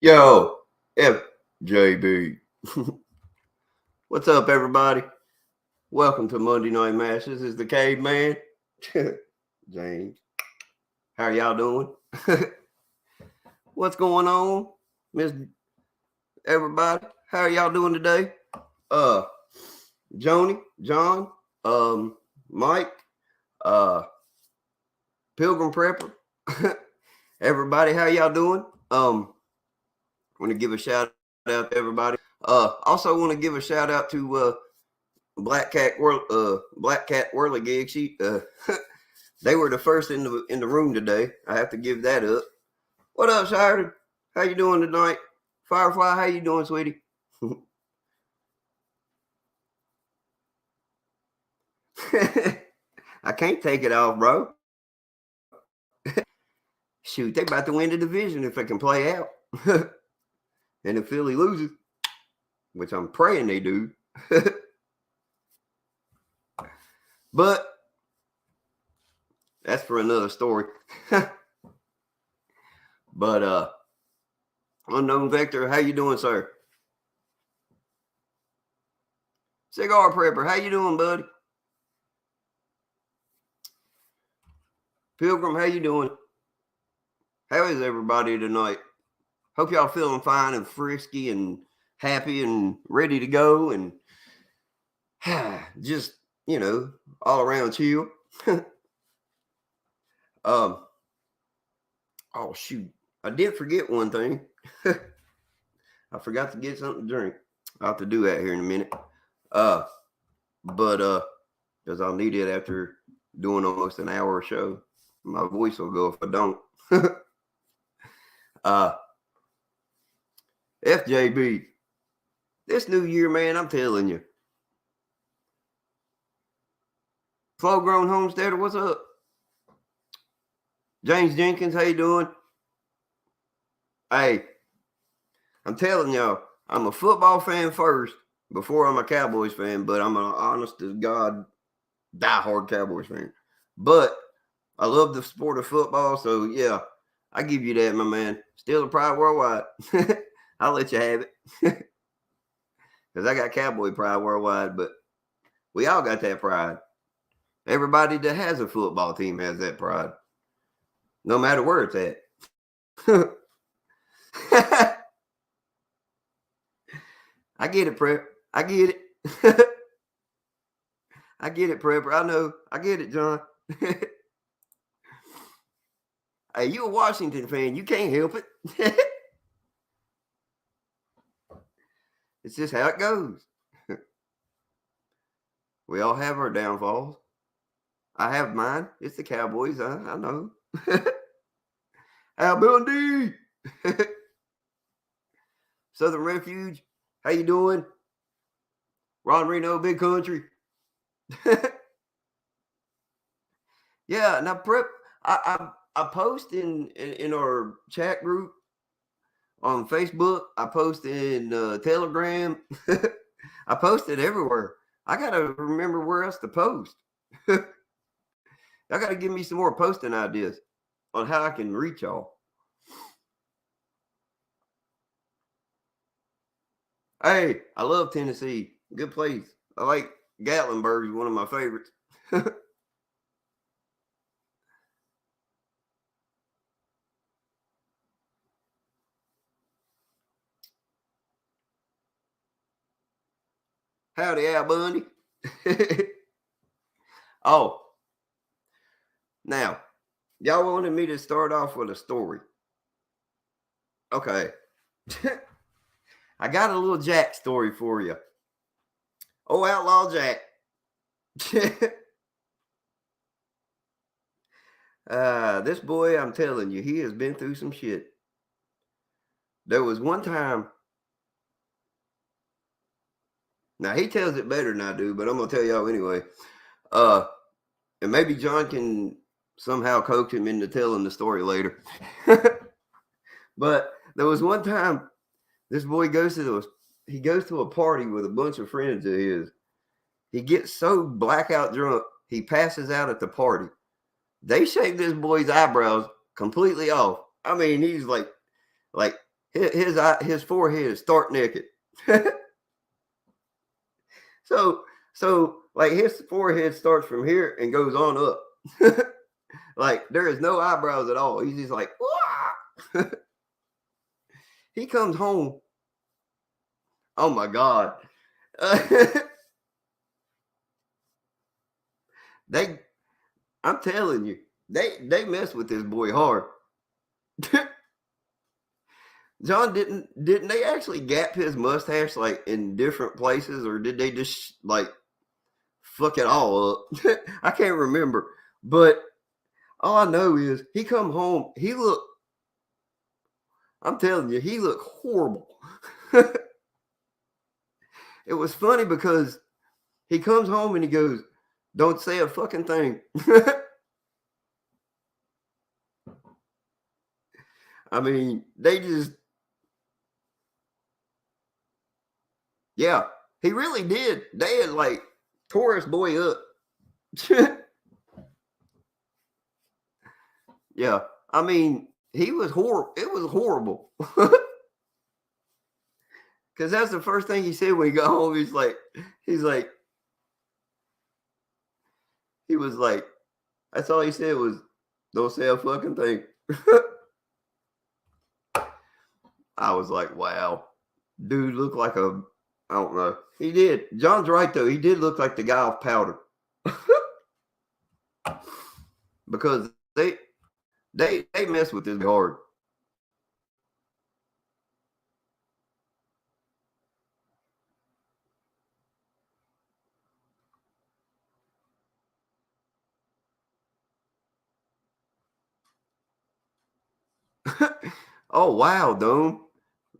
Yo, FJB. What's up, everybody? Welcome to Monday Night Mashes. It's the Caveman. James. How are y'all doing? What's going on, Miss Everybody? How are y'all doing today? Joni, John, Mike, Pilgrim Prepper. Everybody, how y'all doing? Want to give a shout out to everybody. Also want to give a shout out to Black Cat Whirligig. She they were the first in the room today. I have to give that up. What up, Sheridan? How you doing tonight? Firefly, how you doing, sweetie? I can't take it off, bro. Shoot, they about to win the division if they can play out. And if Philly loses, which I'm praying they do. But that's for another story. But Unknown Vector, how you doing, sir? Cigar Prepper, how you doing, buddy? Pilgrim, how you doing? How is everybody tonight? Hope y'all feeling fine and frisky and happy and ready to go and just, all around chill. Oh shoot, I did forget one thing. I forgot to get something to drink. I'll have to do that here in a minute. But because I'll need it after doing almost an hour show. My voice will go if I don't. FJB, this new year, man, I'm telling you. Full grown homesteader, what's up? James Jenkins, how you doing? Hey, I'm telling y'all, I'm a football fan first before I'm a Cowboys fan, but I'm an honest to God diehard Cowboys fan. But I love the sport of football, so yeah, I give you that, my man. Still a pride worldwide. I'll let you have it. Because I got Cowboy pride worldwide, but we all got that pride. Everybody that has a football team has that pride. No matter where it's at. I get it, Prep. I get it. I get it, Prepper. I know. I get it, John. Hey, you a Washington fan. You can't help it. It's just how it goes. We all have our downfalls. I have mine. It's the Cowboys. I know. Al Bundy. Southern Refuge. How you doing? Ron Reno, Big Country. Yeah, now Prep. I post in our chat group on Facebook. I post in Telegram. I post it everywhere. I gotta remember where else to post. I gotta give me some more posting ideas on how I can reach y'all. Hey, I love Tennessee. Good place. I like Gatlinburg, one of my favorites. Howdy, Al Bundy. Oh, now, y'all wanted me to start off with a story. Okay. I got a little Jack story for you. Oh, Outlaw Jack. This boy, I'm telling you, he has been through some shit. There was one time. Now, he tells it better than I do, but I'm going to tell y'all anyway. And maybe John can somehow coax him into telling the story later. But there was one time this boy goes to a party with a bunch of friends of his. He gets so blackout drunk, he passes out at the party. They shave this boy's eyebrows completely off. I mean, he's like his forehead is stark naked. So like his forehead starts from here and goes on up. Like there is no eyebrows at all. He's just like, wah! He comes home. Oh my God. They I'm telling you, they mess with this boy hard. John, didn't they actually gap his mustache like in different places, or did they just like fuck it all up? I can't remember. But all I know is he come home, I'm telling you, he looked horrible. It was funny because he comes home and he goes, "Don't say a fucking thing." I mean, yeah, he really did. They had like tore his boy up. Yeah, I mean, he was horrible. It was horrible. Because that's the first thing he said when he got home. He was like, that's all he said was, "Don't say a fucking thing." I was like, wow, dude looked like I don't know. He did. John's right though. He did look like the guy off Powder. Because they mess with this hard. Oh wow, Dome.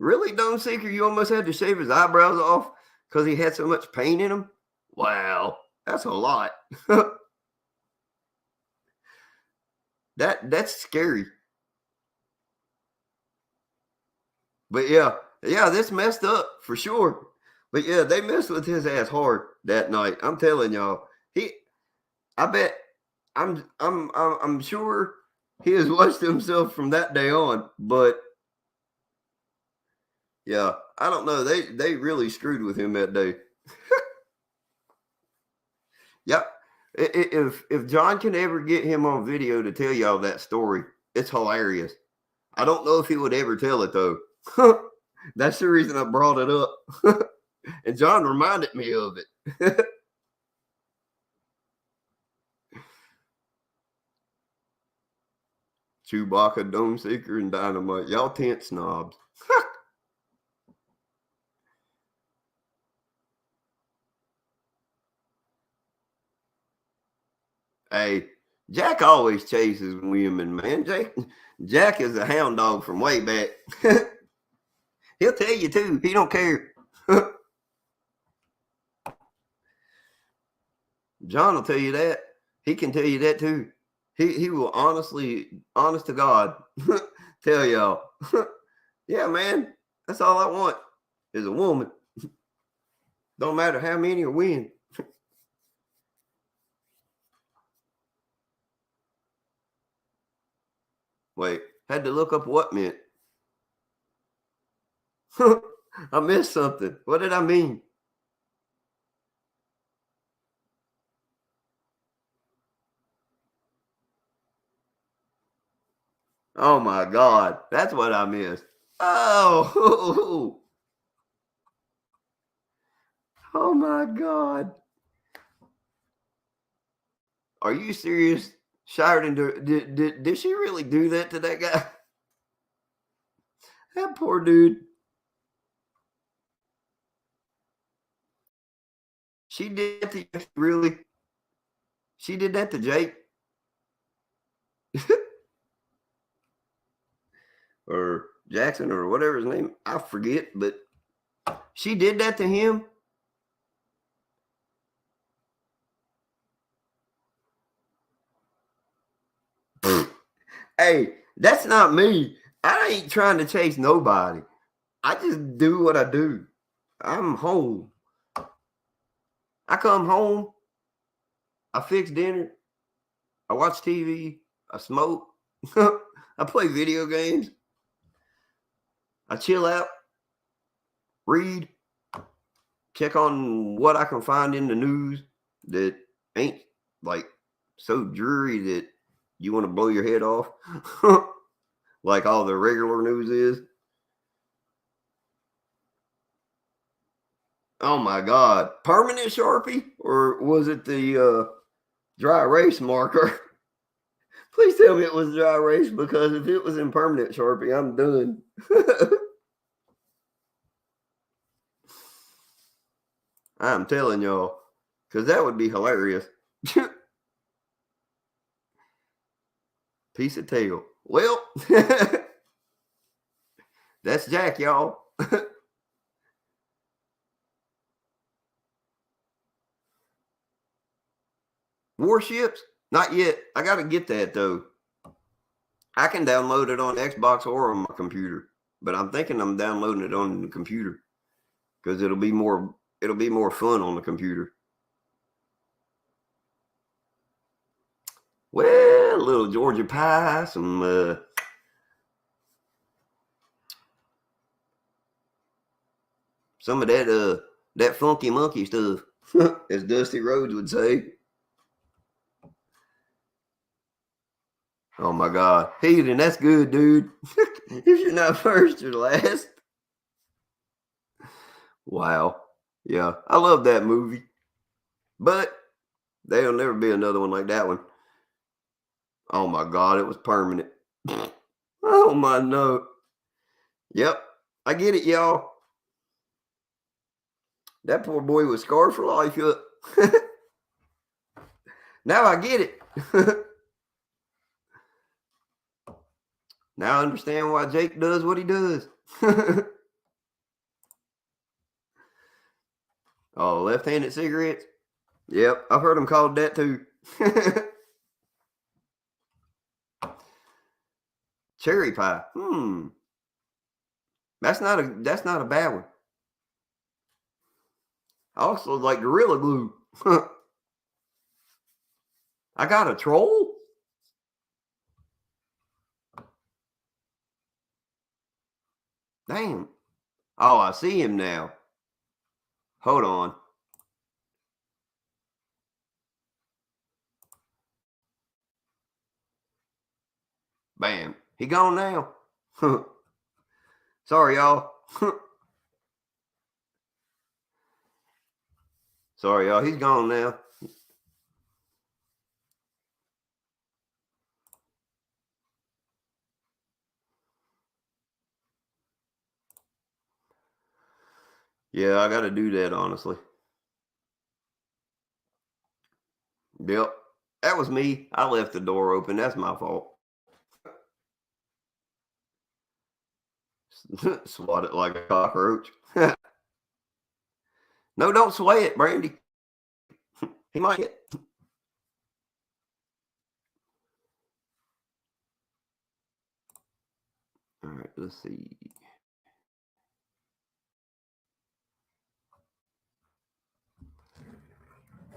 Really, Dome Seeker? You almost had to shave his eyebrows off because he had so much pain in him? Wow, that's a lot. That's scary. But yeah, this messed up for sure. But yeah, they messed with his ass hard that night. I'm telling y'all. I bet I'm sure he has watched himself from that day on. But yeah, I don't know. They really screwed with him that day. Yep. If John can ever get him on video to tell y'all that story, it's hilarious. I don't know if he would ever tell it though. That's the reason I brought it up. And John reminded me of it. Chewbacca, Dome Seeker, and Dynamite. Y'all tent snobs. Hey, Jack always chases women, man. Jack is a hound dog from way back. He'll tell you too. He don't care. John will tell you that. He can tell you that too. He will honest to God, tell y'all. Yeah, man. That's all I want is a woman. Don't matter how many or when. Wait, had to look up what meant. I missed something. What did I mean? Oh my God. That's what I missed. Oh, oh my God. Are you serious? Sheridan, did she really do that to that guy? That poor dude. She did that to really? She did that to Jake? Or Jackson or whatever his name. I forget, but she did that to him. Hey, that's not me. I ain't trying to chase nobody. I just do what I do. I'm home. I come home. I fix dinner. I watch TV. I smoke. I play video games. I chill out, read, check on what I can find in the news that ain't like so dreary that you want to blow your head off, like all the regular news is. Oh my God. Permanent Sharpie? Or was it the dry erase marker? Please tell me it was dry erase, because if it was in permanent Sharpie, I'm done. I'm telling y'all, because that would be hilarious. Piece of tail. Well, that's Jack, y'all. Warships? Not yet. I got to get that though. I can download it on Xbox or on my computer, but I'm thinking I'm downloading it on the computer because it'll be more fun on the computer. Well, a little Georgia pie, some of that funky monkey stuff, as Dusty Rhodes would say. Oh my God, Heathen, that's good, dude. If you're not first, you're last. Wow, yeah, I love that movie, but there'll never be another one like that one. Oh my God, it was permanent. Oh my no. Yep, I get it, y'all. That poor boy was scarred for life. Now I get it. Now I understand why Jake does what he does. Oh, left-handed cigarettes? Yep, I've heard them called that too. Cherry pie. That's not a bad one. I also like Gorilla Glue. I got a troll? Damn. Oh, I see him now. Hold on. Bam. He gone now. Sorry, y'all. Sorry, y'all. He's gone now. Yeah, I got to do that, honestly. Yep. That was me. I left the door open. That's my fault. Swat it like a cockroach. No, don't sway it, Brandy. He might get. All right, let's see.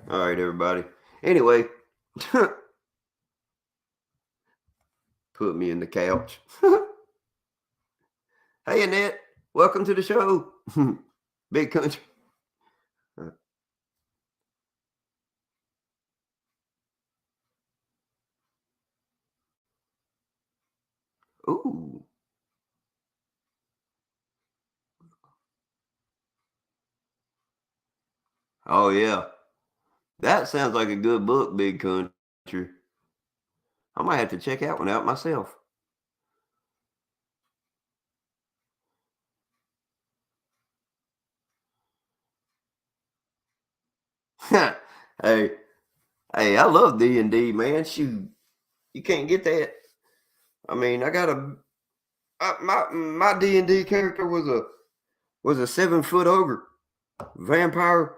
All right, everybody. Anyway, put me in the couch. Hey, Annette. Welcome to the show. Big country. Ooh. Oh, yeah. That sounds like a good book, Big Country. I might have to check that one out myself. Hey, I love D&D, man. Shoot, you can't get that. I mean, I got my D&D character was a 7-foot ogre, vampire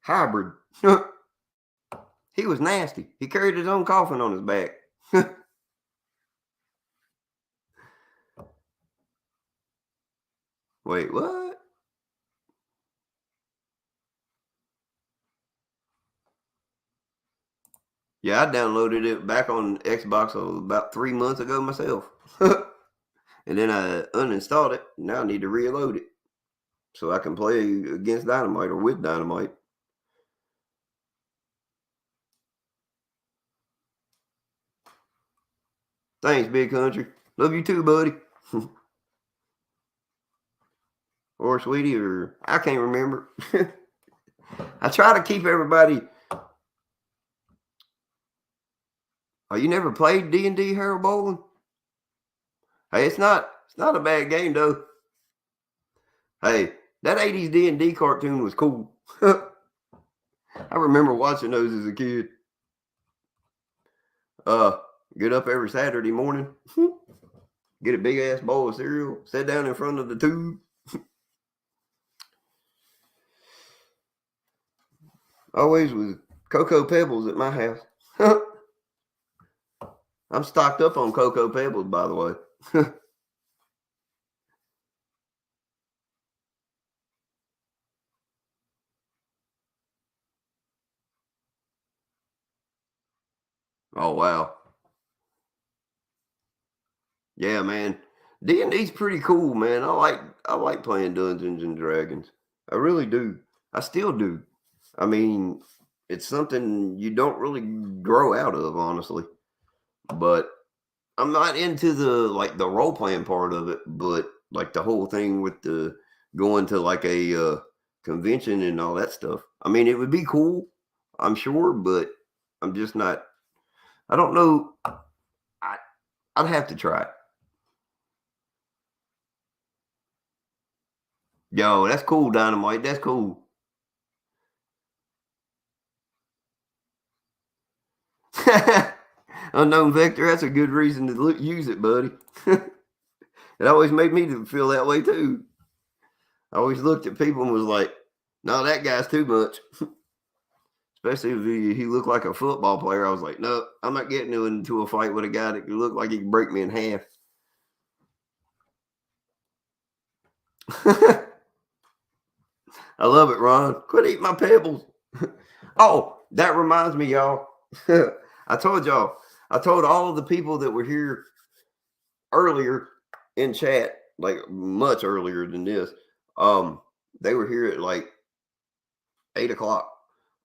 hybrid. He was nasty. He carried his own coffin on his back. Wait, what? Yeah, I downloaded it back on Xbox about 3 months ago myself. and then I uninstalled it. Now I need to reload it so I can play against Dynamite or with Dynamite. Thanks, Big Country. Love you too, buddy. Or Sweetie, or I can't remember. I try to keep everybody. Oh, you never played D&D, Harold Bowling? Hey, it's not a bad game though. Hey, that 80s D&D cartoon was cool. I remember watching those as a kid. Get up every Saturday morning, get a big ass bowl of cereal, sit down in front of the tube. Always was Cocoa Pebbles at my house. I'm stocked up on Cocoa Pebbles, by the way. Oh wow. Yeah, man. D&D's pretty cool, man. I like playing Dungeons and Dragons. I really do. I still do. I mean, it's something you don't really grow out of, honestly. But I'm not into the role playing part of it, but like the whole thing with the going to like a convention and all that stuff. I mean, it would be cool, I'm sure, but I'm just not. I don't know. I I'd have to try it. Yo, that's cool, Dynamite. That's cool. Unknown vector. That's a good reason to use it, buddy. It always made me feel that way too. I always looked at people and was like, "No, that guy's too much." Especially if he looked like a football player. I was like, "No, I'm not getting into a fight with a guy that could look like he could break me in half." I love it, Ron. Quit eating my pebbles. Oh, that reminds me, y'all. I told y'all. I told all of the people that were here earlier in chat, like much earlier than this. They were here at like 8 o'clock.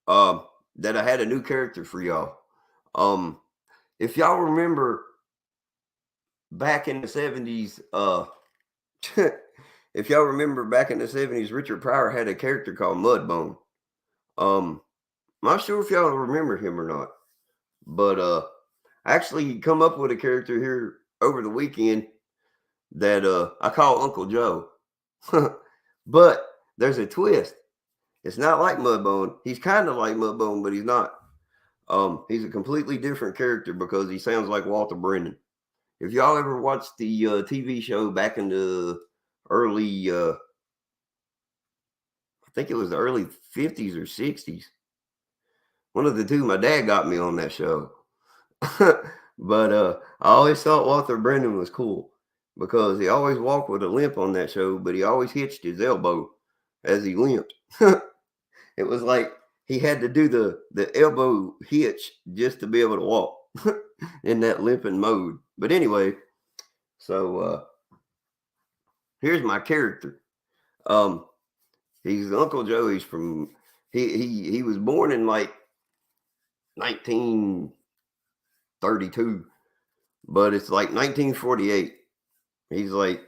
That I had a new character for y'all. Um, if y'all remember back in the 70s, if y'all remember back in the 70s, Richard Pryor had a character called Mudbone. I'm not sure if y'all remember him or not, but I actually come up with a character here over the weekend that I call Uncle Joe. But there's a twist. It's not like Mudbone. He's kind of like Mudbone, but he's not. He's a completely different character because he sounds like Walter Brennan. If y'all ever watched the TV show back in the early, I think it was the early 50s or 60s, one of the two, my dad got me on that show. But I always thought Walter Brennan was cool because he always walked with a limp on that show, but he always hitched his elbow as he limped. It was like he had to do the elbow hitch just to be able to walk in that limping mode. But anyway, so here's my character. Um, he's Uncle Joe. He's from he was born in like 1932, but it's like 1948. He's like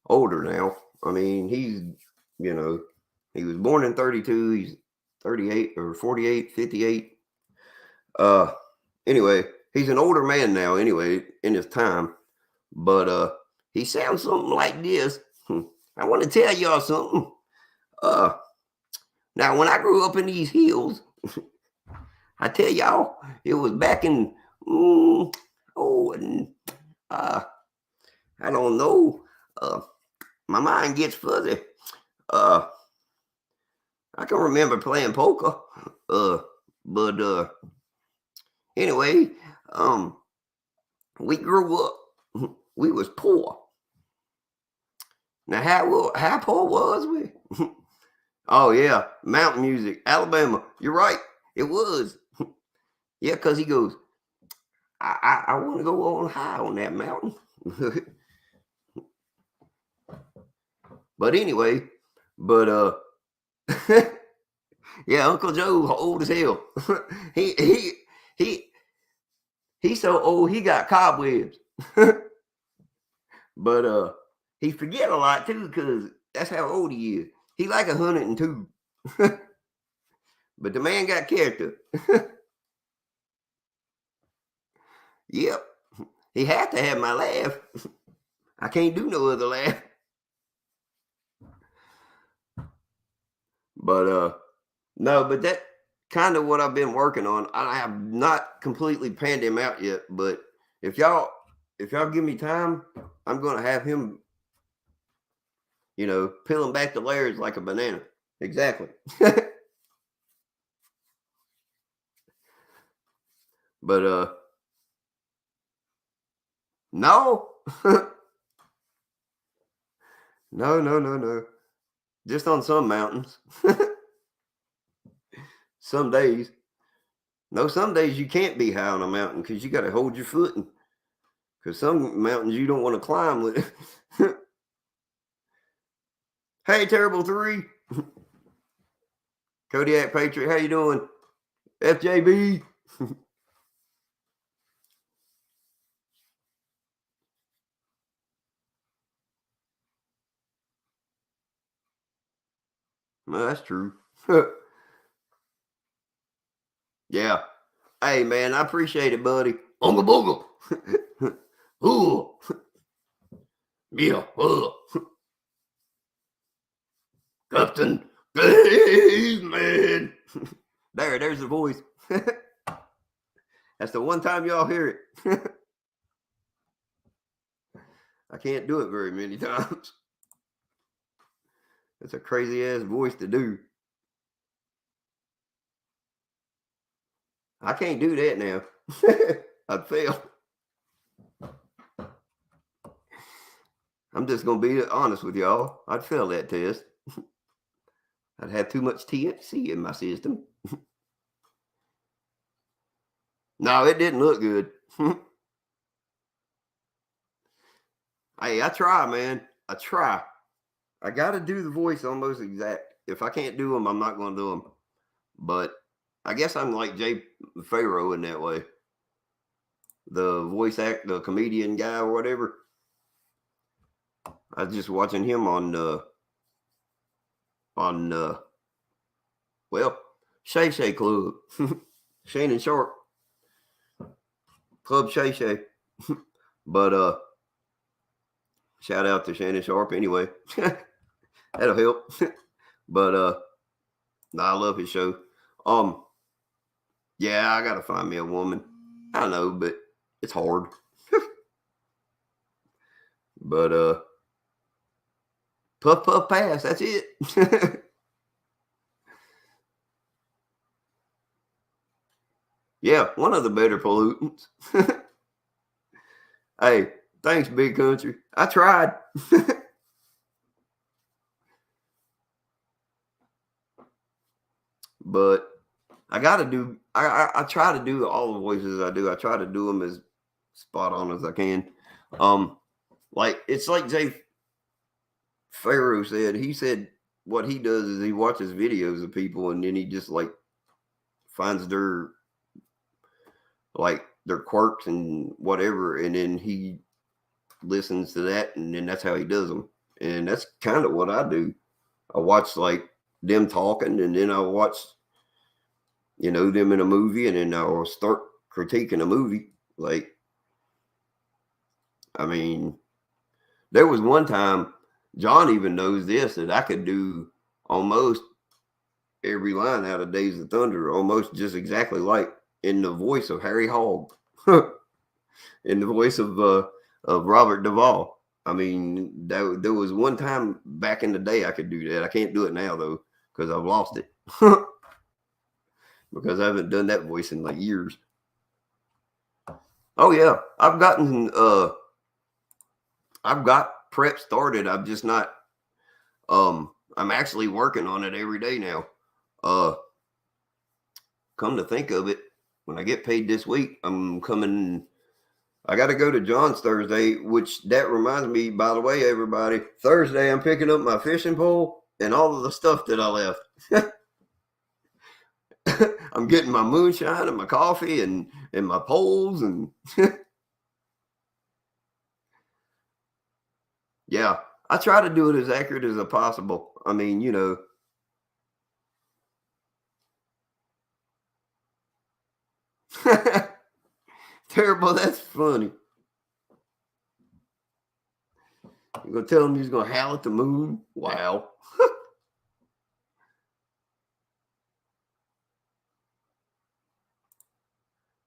older now. I mean, you know, he was born in 32. He's 38 or 48, 58. Anyway, he's an older man now, anyway, in his time. But he sounds something like this. I want to tell y'all something. Uh Now when I grew up in these hills, I tell y'all, it was back in and I don't know. My mind gets fuzzy. Uh I can remember playing poker. But anyway, um we grew up. We was poor. Now how poor was we? Oh yeah, mountain music, Alabama. You're right. It was. Yeah, because he goes, I want to go on high on that mountain. But anyway, but yeah, Uncle Joe old as hell. he he he he's so old he got cobwebs. But he forget a lot too, because that's how old he is. He like 102. But the man got character. Yep. He had to have my laugh. I can't do no other laugh. But no, but that kind of what I've been working on. I have not completely panned him out yet, but if y'all give me time, I'm gonna have him, peeling back the layers like a banana. Exactly. But no. No, no, no, no. Just on some mountains. Some days. No, some days you can't be high on a mountain because you got to hold your footing. Because some mountains you don't want to climb with. Hey, Terrible 3. Kodiak Patriot, how you doing? FJB. Well, that's true. Yeah. Hey, man, I appreciate it, buddy. Unga booga. Ooh. Yeah. Captain Caveman. There's the voice. That's the one time y'all hear it. I can't do it very many times. It's a crazy ass voice to do. I can't do that now. I'd fail. I'm just gonna be honest with y'all. I'd fail that test. I'd have too much THC in my system. No, it didn't look good. Hey, I try, man. I try. I got to do the voice almost exact. If I can't do them, I'm not going to do them. But I guess I'm like Jay Farrow in that way. The voice act, the comedian guy or whatever. I was just watching him on Shay Shay Club. Shannon Sharp. Club Shay Shay. But shout out to Shannon Sharp anyway. That'll help. But I love his show. Yeah, I gotta find me a woman. I know, but it's hard. But puff puff pass, that's it. Yeah, one of the better pollutants. Hey, thanks, Big Country. I tried. But I gotta do. I try to do all the voices I do. I try to do them as spot on as I can. Like it's like Jay Farrow said. He said what he does is he watches videos of people and then he just like finds their quirks and whatever, and then he listens to that, and then that's how he does them. And that's kind of what I do. I watch like them talking, and then I watch them in a movie, and then I'll start critiquing a movie. Like, I mean, there was one time, John even knows this, that I could do almost every line out of Days of Thunder, almost just exactly like in the voice of Harry Hogg, in the voice of Robert Duvall. I mean, there was one time back in the day I could do that. I can't do it now though because I've lost it. Because I haven't done that voice in like years. Oh yeah, I've got prep started. I'm just not. I'm actually working on it every day now. Come to think of it, when I get paid this week, I'm coming I got to go to John's Thursday, which that reminds me, by the way, everybody, Thursday I'm picking up my fishing pole and all of the stuff that I left. I'm getting my moonshine and my coffee and my poles and yeah, I try to do it as accurate as possible. I mean, terrible. That's funny. You're gonna tell him he's gonna howl at the moon? Wow.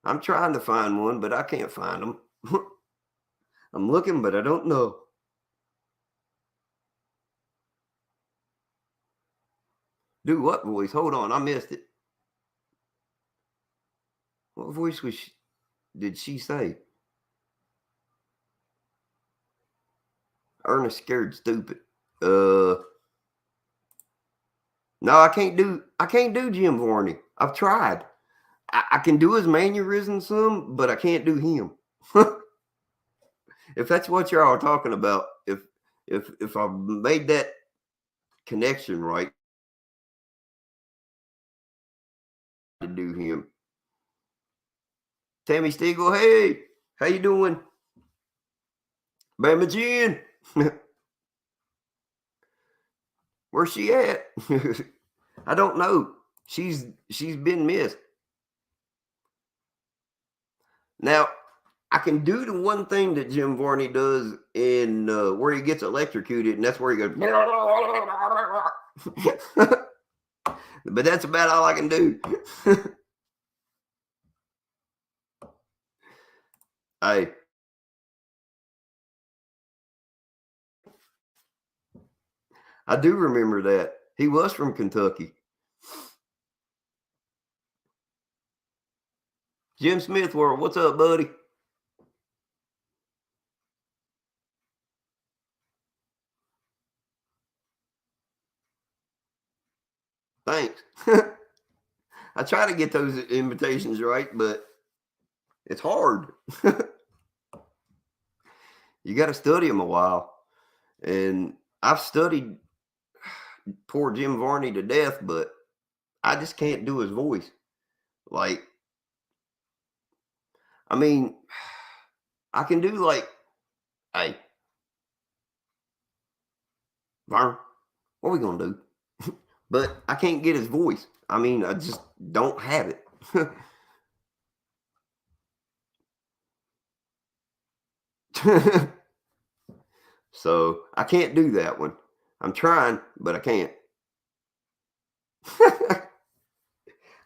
I'm trying to find one, but I can't find them. I'm looking, but I don't know. Do what voice? Hold on, I missed it. What voice did she say? Ernest Scared Stupid. No, I can't do Jim Varney. I've tried. I can do his mannerisms some, but I can't do him. If that's what y'all are talking about, if I made that connection right to do him. Tammy Stiegel, hey, how you doing? Bama Jean. Where's she at? I don't know. She's been missed. Now, I can do the one thing that Jim Varney does in where he gets electrocuted, and that's where he goes. But that's about all I can do. Hey, I do remember that. He was from Kentucky. Jim Smith World, what's up, buddy? Thanks. I try to get those invitations right, but it's hard. You got to study them a while. And I've studied poor Jim Varney to death, but I just can't do his voice. Like, I mean, I can do like, hey, Vern, what are we gonna do? But I can't get his voice. I mean, I just don't have it. So I can't do that one. I'm trying, but I can't.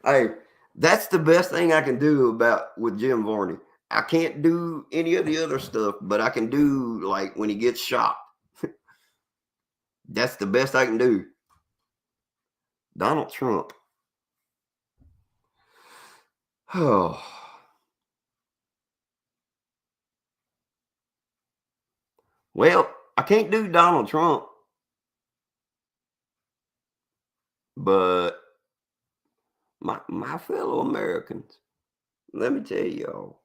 Hey, that's the best thing I can do about with Jim Varney. I can't do any of the other stuff, but I can do like when he gets shot. That's the best I can do. Donald Trump. Oh, well, I can't do Donald Trump, but my fellow Americans, let me tell y'all,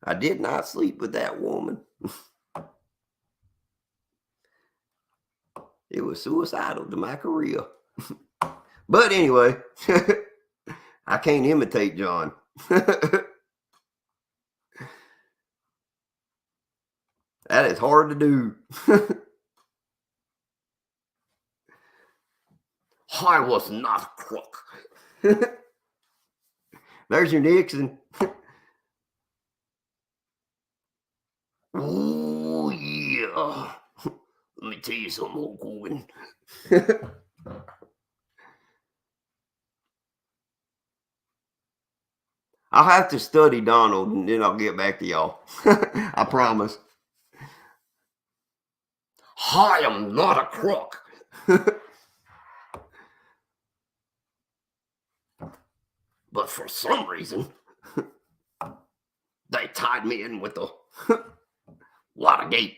I did not sleep with that woman. It was suicidal to my career. But anyway, I can't imitate John. That is hard to do. I was not a crook. There's your Nixon. Oh, yeah. Let me tell you something, old Corbin. I'll have to study Donald and then I'll get back to y'all. I promise. I am not a crook. But for some reason, they tied me in with the Watergate.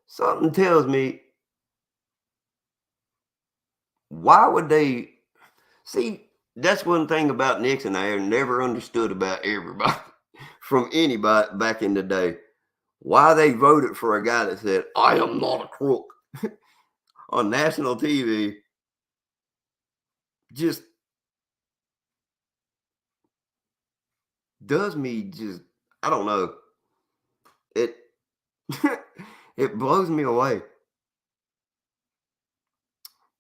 Something tells me Why would they see? That's one thing about Nixon I never understood about everybody from anybody back in the day. Why they voted for a guy that said, "I am not a crook" on national TV just does me just I don't know. It it blows me away.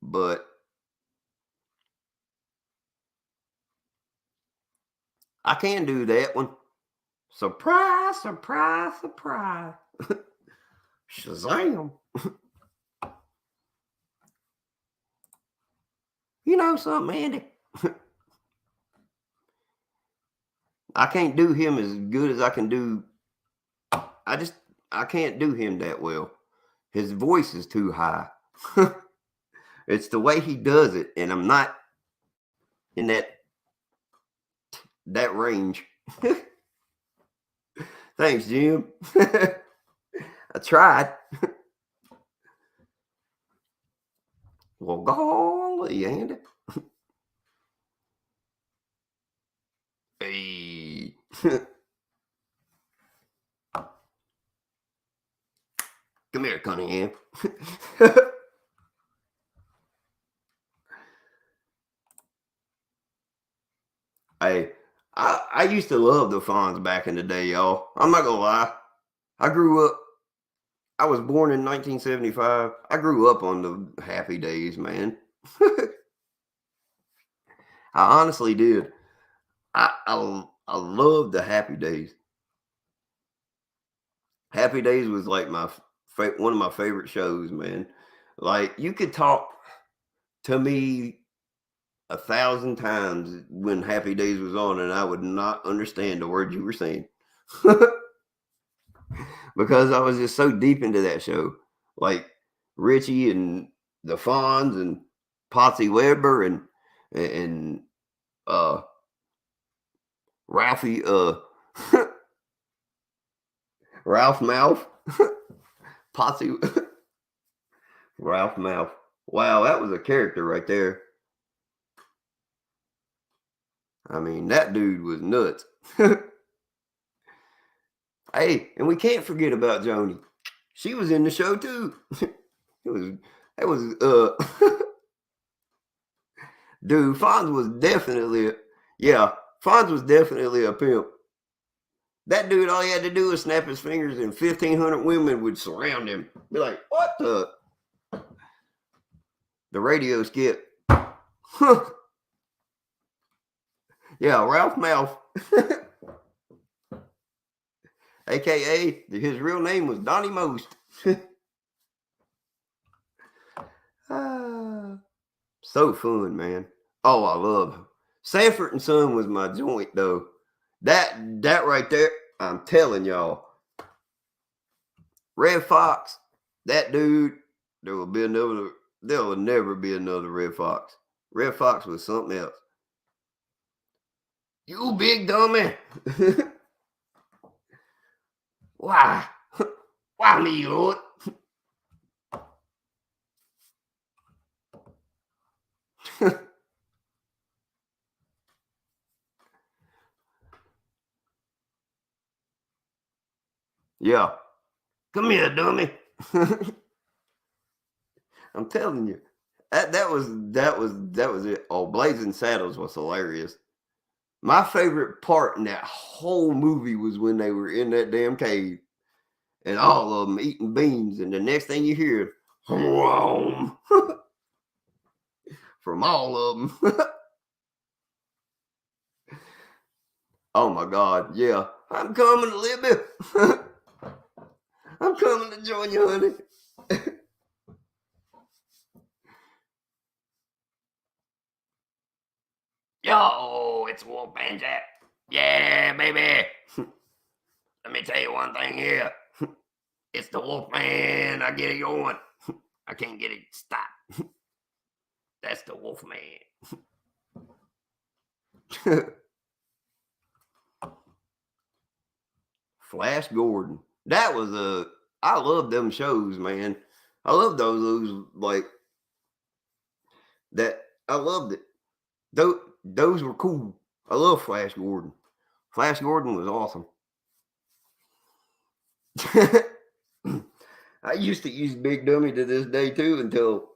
But I can do that one. Surprise, surprise, surprise. Shazam. You know something, Andy? I can't do him as good as I can do. I just I can't do him that well. His voice is too high. It's the way he does it, and I'm not in that range. Thanks, Jim. I tried. Well, golly, Andy. Hey. Come here, Cunningham. Hey, I used to love the Fonz back in the day, y'all. I'm not gonna lie. I grew up. I was born in 1975. I grew up on the Happy Days, man. I honestly did. I loved the Happy Days. Happy Days was like one of my favorite shows, man. Like you could talk to me 1,000 times when Happy Days was on, and I would not understand the words you were saying because I was just so deep into that show. Like Richie and the Fonz and Potsy Weber and uh Ralphie Ralph Mouth Potsy Ralph Mouth. Wow, that was a character right there. I mean, that dude was nuts. Hey, and we can't forget about Joni. She was in the show too. It was that was dude, Fonz was definitely yeah, Fonz was definitely a pimp. That dude, all he had to do was snap his fingers and 1,500 women would surround him. Be like, what the radio skip. Yeah, Ralph Mouth. AKA his real name was Donnie Most. Ah, so fun, man. Oh, I love him. Sanford and Son was my joint though. That right there, I'm telling y'all. Red Fox, that dude, there will never be another Red Fox. Red Fox was something else. You big dummy. Why? Why me, Lord? Yeah. Come here, dummy. I'm telling you. That was it. Oh, Blazing Saddles was hilarious. My favorite part in that whole movie was when they were in that damn cave and all of them eating beans, and the next thing you hear, from all of them. Oh my God, yeah. I'm coming, Libby. I'm coming to join you, honey. Yo, it's Wolfman Jack. Yeah, baby. Let me tell you one thing here. It's the Wolfman. I get it going. I can't get it stopped. That's the Wolfman. Flash Gordon. That was I love them shows, man. I love those like That I loved it. Those were cool. I love Flash Gordon. Flash Gordon was awesome. I used to use Big Dummy to this day too until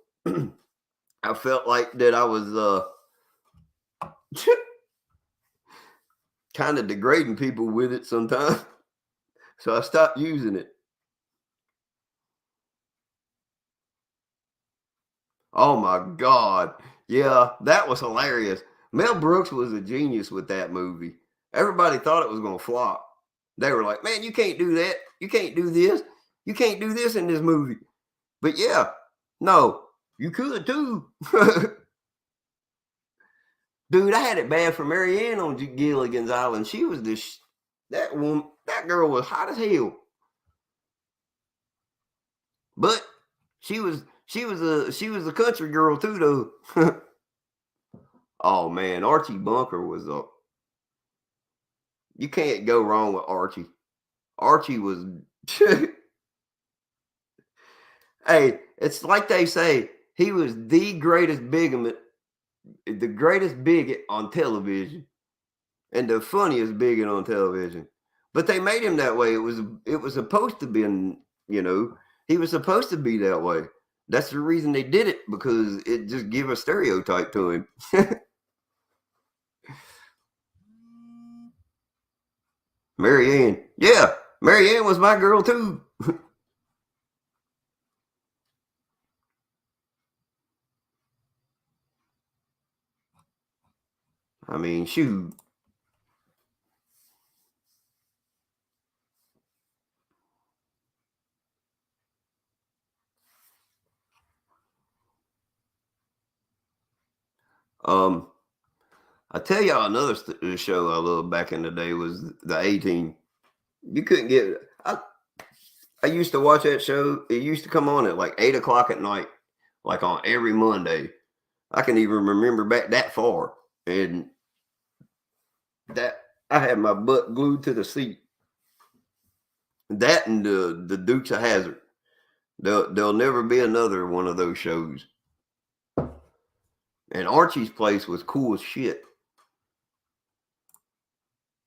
I felt like that I was kind of degrading people with it sometimes. So I stopped using it. Oh my God. Yeah, that was hilarious. Mel Brooks was a genius with that movie. Everybody thought it was going to flop. They were like, man, you can't do that. You can't do this. You can't do this in this movie. But yeah, no, you could too. Dude, I had it bad for Marianne on Gilligan's Island. She was this, that woman, that girl was hot as hell. But she was a country girl too, though. Oh man, Archie Bunker was a. You can't go wrong with Archie. Archie was. Hey, it's like they say, he was the greatest bigot on television, and the funniest bigot on television. But they made him that way. It was supposed to be, he was supposed to be that way. That's the reason they did it, because it just gave a stereotype to him. Marianne, yeah, Marianne was my girl too. I mean, shoot. Um, I tell y'all another show I loved back in the day was the 18. You couldn't get. I used to watch that show. It used to come on at like 8 o'clock at night, like on every Monday. I can even remember back that far, and that I had my butt glued to the seat. That and the Dukes of Hazard. There'll never be another one of those shows. And Archie's Place was cool as shit.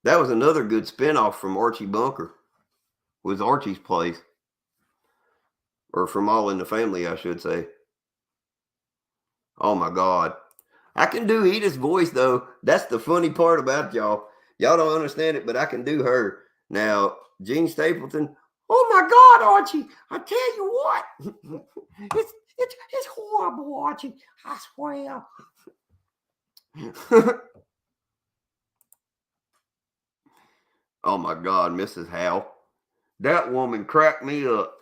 That was another good spinoff from Archie Bunker. Was Archie's Place, or from All in the Family, I should say. Oh my God, I can do Edith's voice though. That's the funny part about y'all. Y'all don't understand it, but I can do her. Now, Gene Stapleton. Oh my God, Archie! I tell you what, it's horrible, Archie. I swear. Oh my God, Mrs. Howe. That woman cracked me up.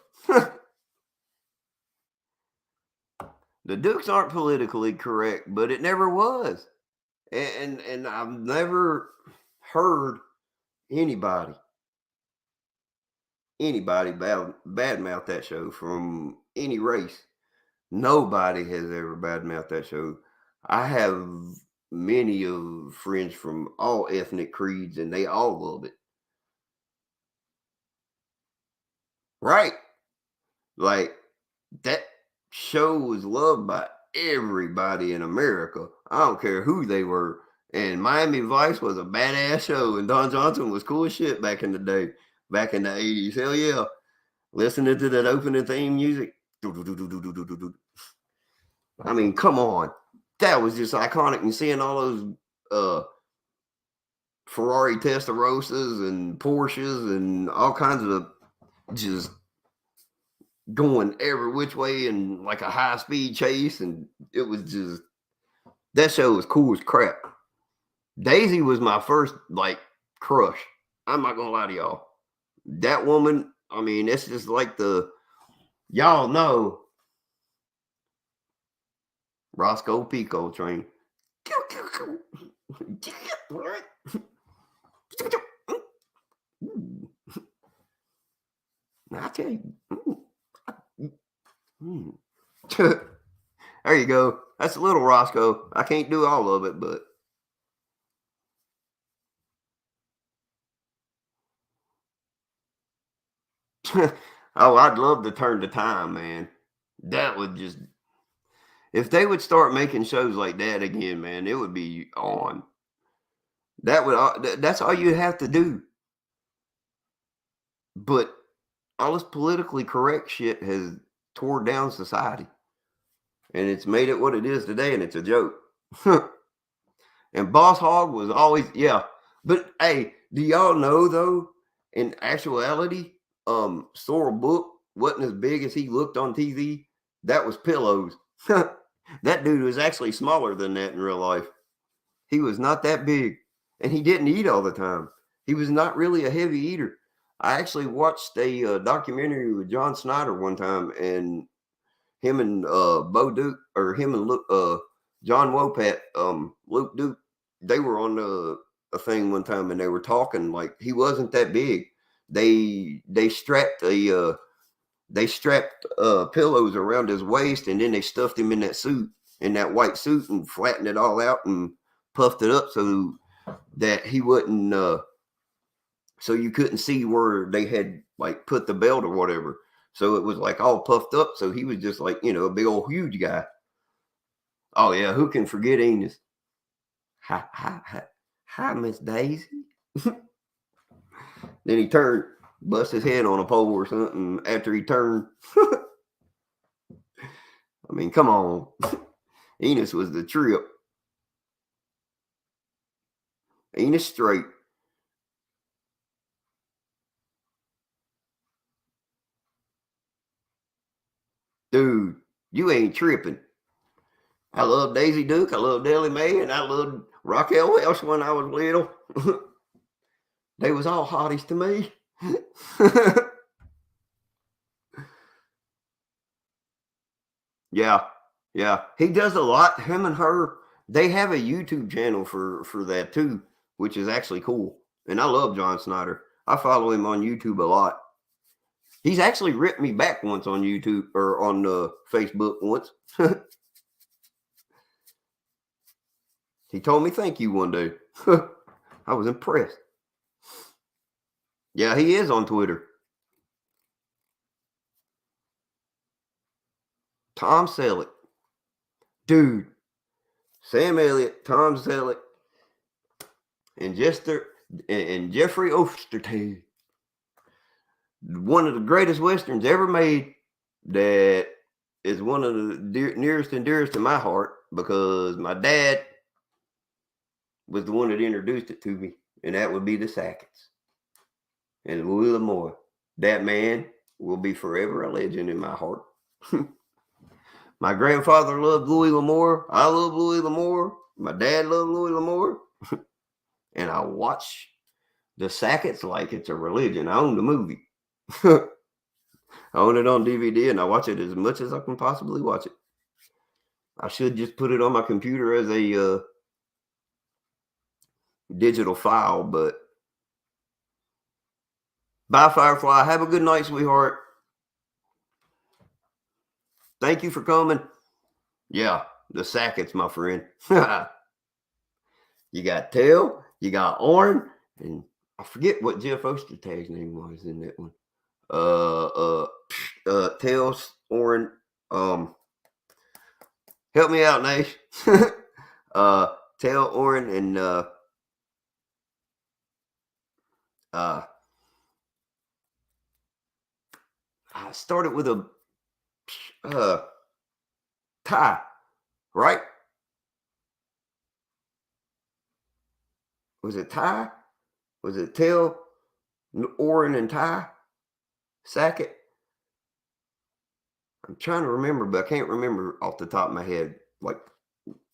The Dukes aren't politically correct, but it never was. And I've never heard anybody badmouth that show from any race. Nobody has ever badmouthed that show. I have many of friends from all ethnic creeds, and they all love it. Right? Like, that show was loved by everybody in America. I don't care who they were. And Miami Vice was a badass show, and Don Johnson was cool as shit back in the day, back in the 80s. Hell yeah. Listening to that opening theme music. I mean, come on. That was just iconic. And seeing all those Ferrari Testarossas and Porsches and all kinds of just going every which way and like a high speed chase. And it was just, that show was cool as crap. Daisy was my first like crush. I'm not gonna lie to y'all. That woman, I mean, it's just like y'all know Roscoe Pico train. I tell you. There you go. That's a little Roscoe. I can't do all of it, but oh, I'd love to turn the time, man. That would just, If they would start making shows like that again, man, it would be on. That's all you have to do. But all this politically correct shit has tore down society. And it's made it what it is today, and it's a joke. And Boss Hog was always, yeah. But hey, do y'all know though, in actuality, Sorrel Book wasn't as big as he looked on TV. That was Pillows. That dude was actually smaller than that in real life. He was not that big, and he didn't eat all the time. He was not really a heavy eater. I actually watched a documentary with John Snyder one time, and him and Bo Duke, or him and John Wopat, Luke Duke, they were on a thing one time, and they were talking like he wasn't that big. They strapped pillows around his waist, and then they stuffed him in that suit, in that white suit, and flattened it all out and puffed it up so that he wouldn't, so you couldn't see where they had like put the belt or whatever. So it was like all puffed up. So he was just like, a big old huge guy. Oh yeah, who can forget Enos? Hi, Miss Daisy. Then he turned, bust his head on a pole or something after he turned. I mean, come on. Enos was the trip. Enos straight. Dude, you ain't tripping. I love Daisy Duke. I love Deli Mae, and I loved Raquel Welch when I was little. They was all hotties to me. Yeah. He does a lot. Him and her, they have a YouTube channel for that too, which is actually cool. And I love John Snyder. I follow him on YouTube a lot. He's actually ripped me back once on YouTube or on Facebook once. He told me thank you one day. I was impressed. Yeah, he is on Twitter. Tom Selleck. Dude. Sam Elliott, Tom Selleck, and Jeffrey Ostertag. One of the greatest Westerns ever made, that is one of the nearest and dearest to my heart, because my dad was the one that introduced it to me, and that would be the Sackets and Louis L'Amour. That man will be forever a legend in my heart. My grandfather loved Louis L'Amour. I love Louis L'Amour. My dad loved Louis L'Amour. And I watch the Sackets like it's a religion. I own the movie. I own it on DVD, and I watch it as much as I can possibly watch it. I should just put it on my computer as a digital file, but bye, Firefly. Have a good night, sweetheart. Thank you for coming. Yeah, the Sackets, my friend. You got Tail, you got Orin, and I forget what Jeff Ostertag's name was in that one. Tails, Orin, help me out, Nash. Tail, Orin, and I started with a Ty, right? Was it Ty? Was it Tail, Orin, and Ty? Sackett? I'm trying to remember, but I can't remember off the top of my head, like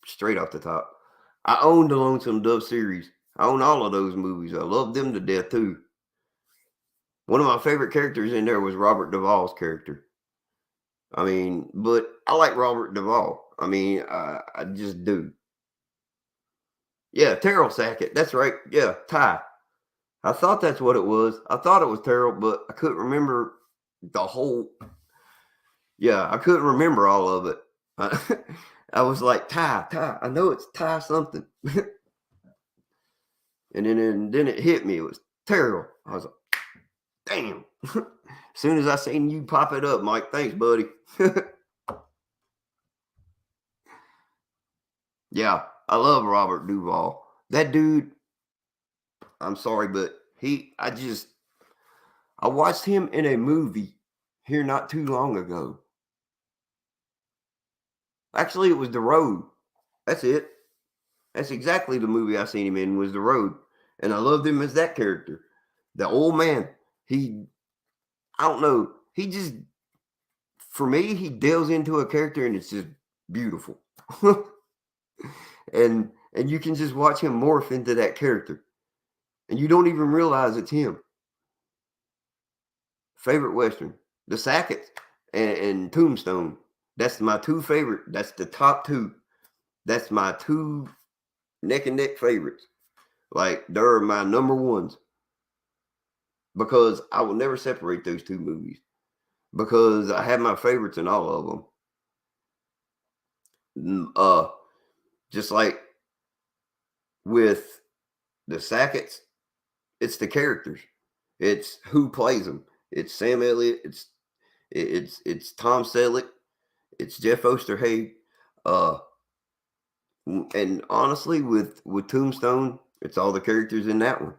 straight off the top. I own the Lonesome Dove series. I own all of those movies. I love them to death too. One of my favorite characters in there was Robert Duvall's character. I mean, but I like Robert Duvall. I mean, I just do. Yeah, Terrell Sackett. That's right. Yeah, Ty. I thought that's what it was. I thought it was Terrell, but I couldn't remember the whole. Yeah, I couldn't remember all of it. I was like, Ty. I know it's Ty something. And then it hit me. It was Terrell. I was like, damn. As soon as I seen you pop it up, Mike, thanks, buddy. Yeah, I love Robert Duvall. That dude, I'm sorry, but I watched him in a movie here not too long ago. Actually, it was The Road. That's it. That's exactly the movie I seen him in was The Road. And I loved him as that character. The old man. I don't know. For me, he delves into a character and it's just beautiful. and you can just watch him morph into that character. And you don't even realize it's him. Favorite Western. The Sackett and Tombstone. That's my two favorite. That's the top two. That's my two neck and neck favorites. Like they're my number ones. Because I will never separate those two movies. Because I have my favorites in all of them. Just like with the Sacketts, it's the characters. It's who plays them. It's Sam Elliott. It's Tom Selleck. It's Jeff Osterhage. And honestly, with Tombstone, it's all the characters in that one.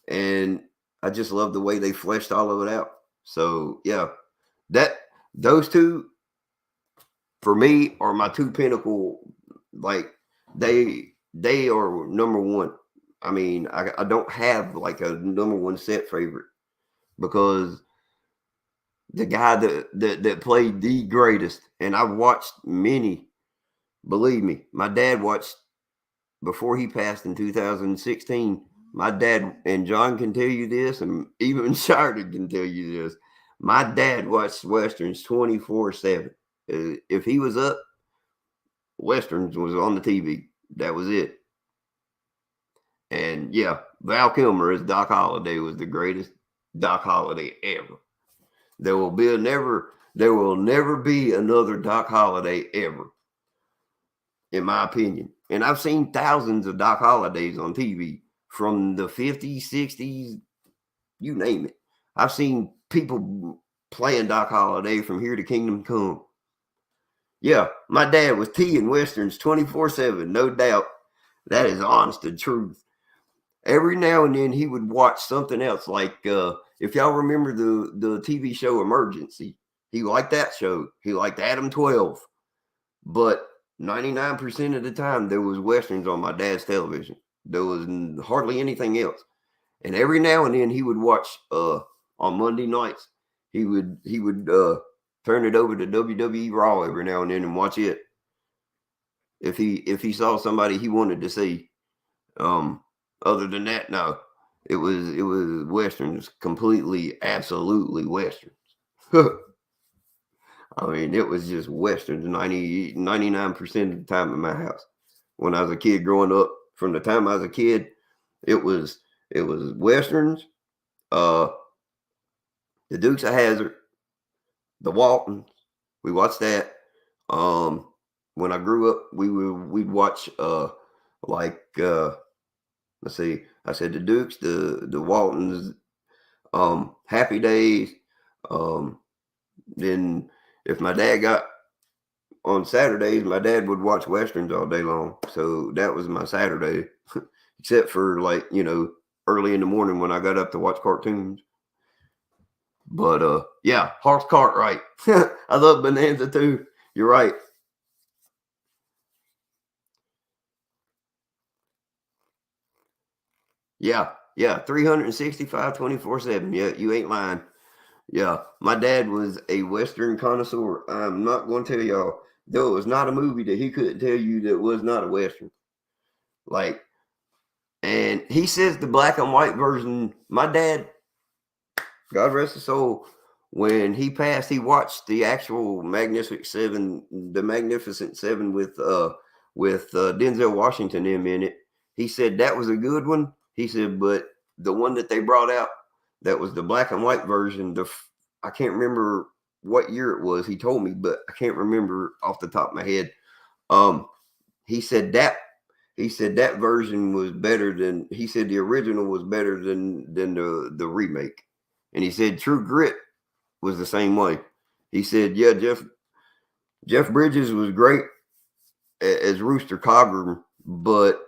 And I just love the way they fleshed all of it out. So yeah, those two for me are my two pinnacle. Like they are number one. I mean, I don't have like a number one set favorite because the guy that played the greatest, and I've watched many. Believe me, my dad watched before he passed in 2016. My dad and John can tell you this, and even Sheridan can tell you this. My dad watched westerns 24/7. If he was up, westerns was on the TV. That was it. And yeah, Val Kilmer as Doc Holliday was the greatest Doc Holliday ever. There will never be another Doc Holliday ever, in my opinion. And I've seen thousands of Doc Hollidays on TV from the 50s, 60s, you name it. I've seen people playing Doc Holliday from Here to Kingdom Come. Yeah, my dad was teeing westerns 24/7, no doubt. That is honest and truth. Every now and then he would watch something else, like if y'all remember the TV show Emergency, he liked that show. He liked Adam 12, but 99% of the time there was westerns on my dad's television. There was hardly anything else. And every now and then he would watch on Monday nights. He would turn it over to WWE Raw every now and then and watch it. If he saw somebody he wanted to see. Other than that, no. It was westerns, completely, absolutely westerns. I mean, it was just westerns 99% of the time in my house. When I was a kid growing up, from the time I was a kid, it was westerns, the Dukes of Hazzard, the Waltons. We watched that. When I grew up, we'd watch like let's see, I said the Dukes, the Waltons, Happy Days. Then if my dad got on Saturdays, my dad would watch westerns all day long. So that was my Saturday, except for like, early in the morning when I got up to watch cartoons. But yeah, Horse Cartwright. I love Bonanza too. You're right. Yeah, 365 24/7. Yeah, you ain't lying. Yeah, my dad was a Western connoisseur. I'm not going to tell y'all, there was not a movie that he couldn't tell you that was not a Western. Like, and he says the black and white version, my dad, God rest his soul, when he passed, he watched the actual Magnificent Seven with Denzel Washington in it. He said that was a good one. He said, but the one that they brought out, that was the black and white version. I can't remember what year it was. He told me, but I can't remember off the top of my head. He said that version was better than. He said the original was better than the remake, and he said True Grit was the same way. He said, yeah, Jeff Bridges was great, as Rooster Cogburn, but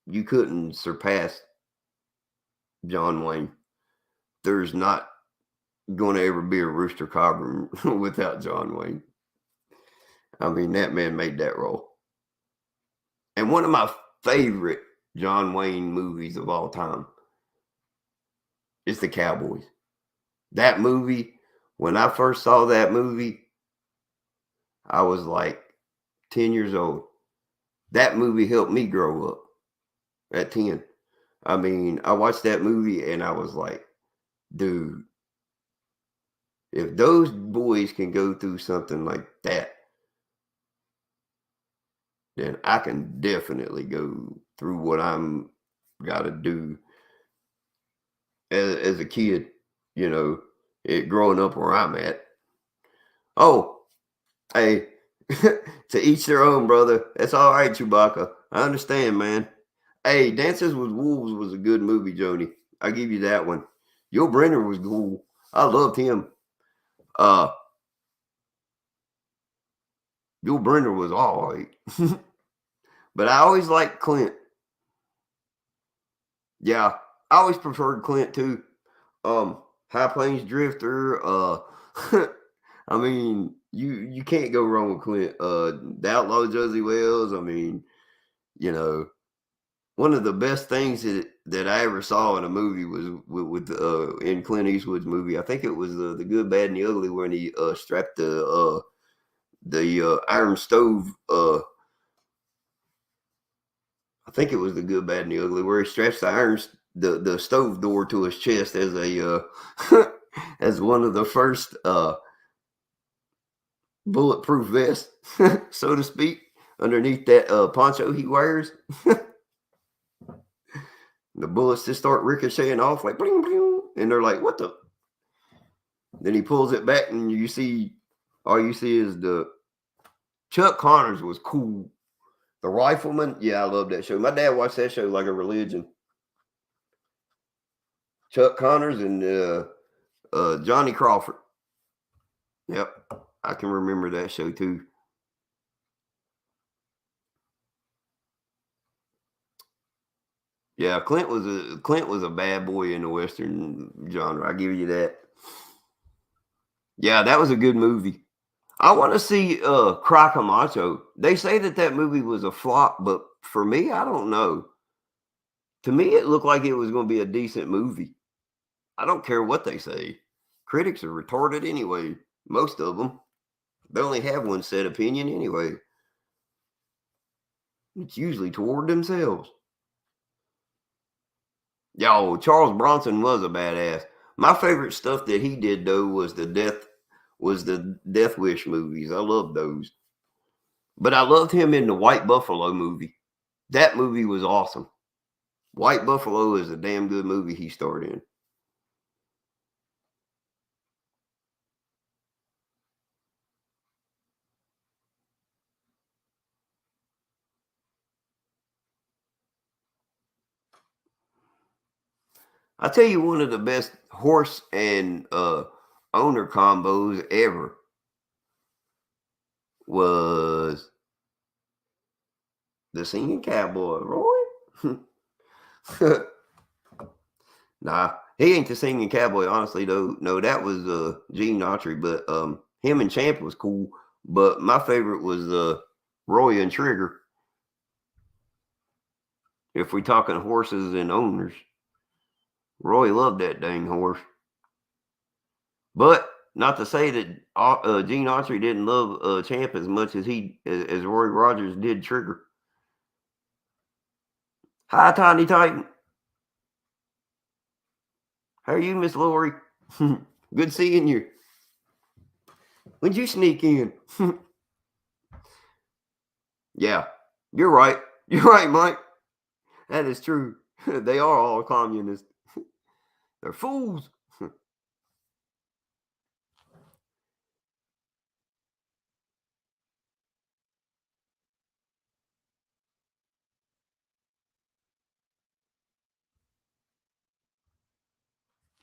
you couldn't surpass John Wayne. There's not going to ever be a Rooster Cogburn without John Wayne. I mean, that man made that role. And one of my favorite John Wayne movies of all time is The Cowboys. That movie, when I first saw that movie, I was like 10 years old. That movie helped me grow up at 10. I mean, I watched that movie and I was like, dude, if those boys can go through something like that, then I can definitely go through what I'm got to do as a kid, growing up where I'm at. Oh, hey, to each their own, brother. That's all right, Chewbacca. I understand, man. Hey, Dances with Wolves was a good movie, Joni. I give you that one. Yul Brynner was cool. I loved him. Uh, Yul Brynner was all right. But I always liked Clint. Yeah, I always preferred Clint too. High Plains Drifter. I mean, you can't go wrong with Clint. The Outlaw Josie Wells. I mean, you know, one of the best things that I ever saw in a movie was in Clint Eastwood's movie. I think it was The Good, Bad, and the Ugly when he strapped the iron stove. I think it was The Good, Bad, and the Ugly where he straps the stove door to his chest as a as one of the first bulletproof vest, so to speak, underneath that poncho he wears. The bullets just start ricocheting off like bling, bling, and they're like, "What the?" Then he pulls it back, and all you see is the Chuck Connors was cool. The Rifleman, yeah, I love that show. My dad watched that show like a religion. Chuck Connors and Johnny Crawford. Yep, I can remember that show too. Yeah, Clint was a bad boy in the Western genre. I give you that. Yeah, that was a good movie. I want to see Cry Camacho. They say that movie was a flop, but for me, I don't know. To me, it looked like it was going to be a decent movie. I don't care what they say. Critics are retarded anyway. Most of them. They only have one set opinion anyway. It's usually toward themselves. Yo, Charles Bronson was a badass. My favorite stuff that he did though was the Death Wish movies. I loved those. But I loved him in the White Buffalo movie. That movie was awesome. White Buffalo is a damn good movie he starred in. I tell you, one of the best horse and owner combos ever was the singing cowboy, Roy. Nah, he ain't the singing cowboy, honestly though. No, that was Gene Autry, but him and Champ was cool. But my favorite was Roy and Trigger. If we talking horses and owners, Roy loved that dang horse. But not to say that Gene Autry didn't love Champ as much as Roy Rogers did Trigger. Hi, Tiny Titan. How are you, Miss Lori? Good seeing you. When'd you sneak in? Yeah, you're right. You're right, Mike. That is true. They are all communists. They're fools.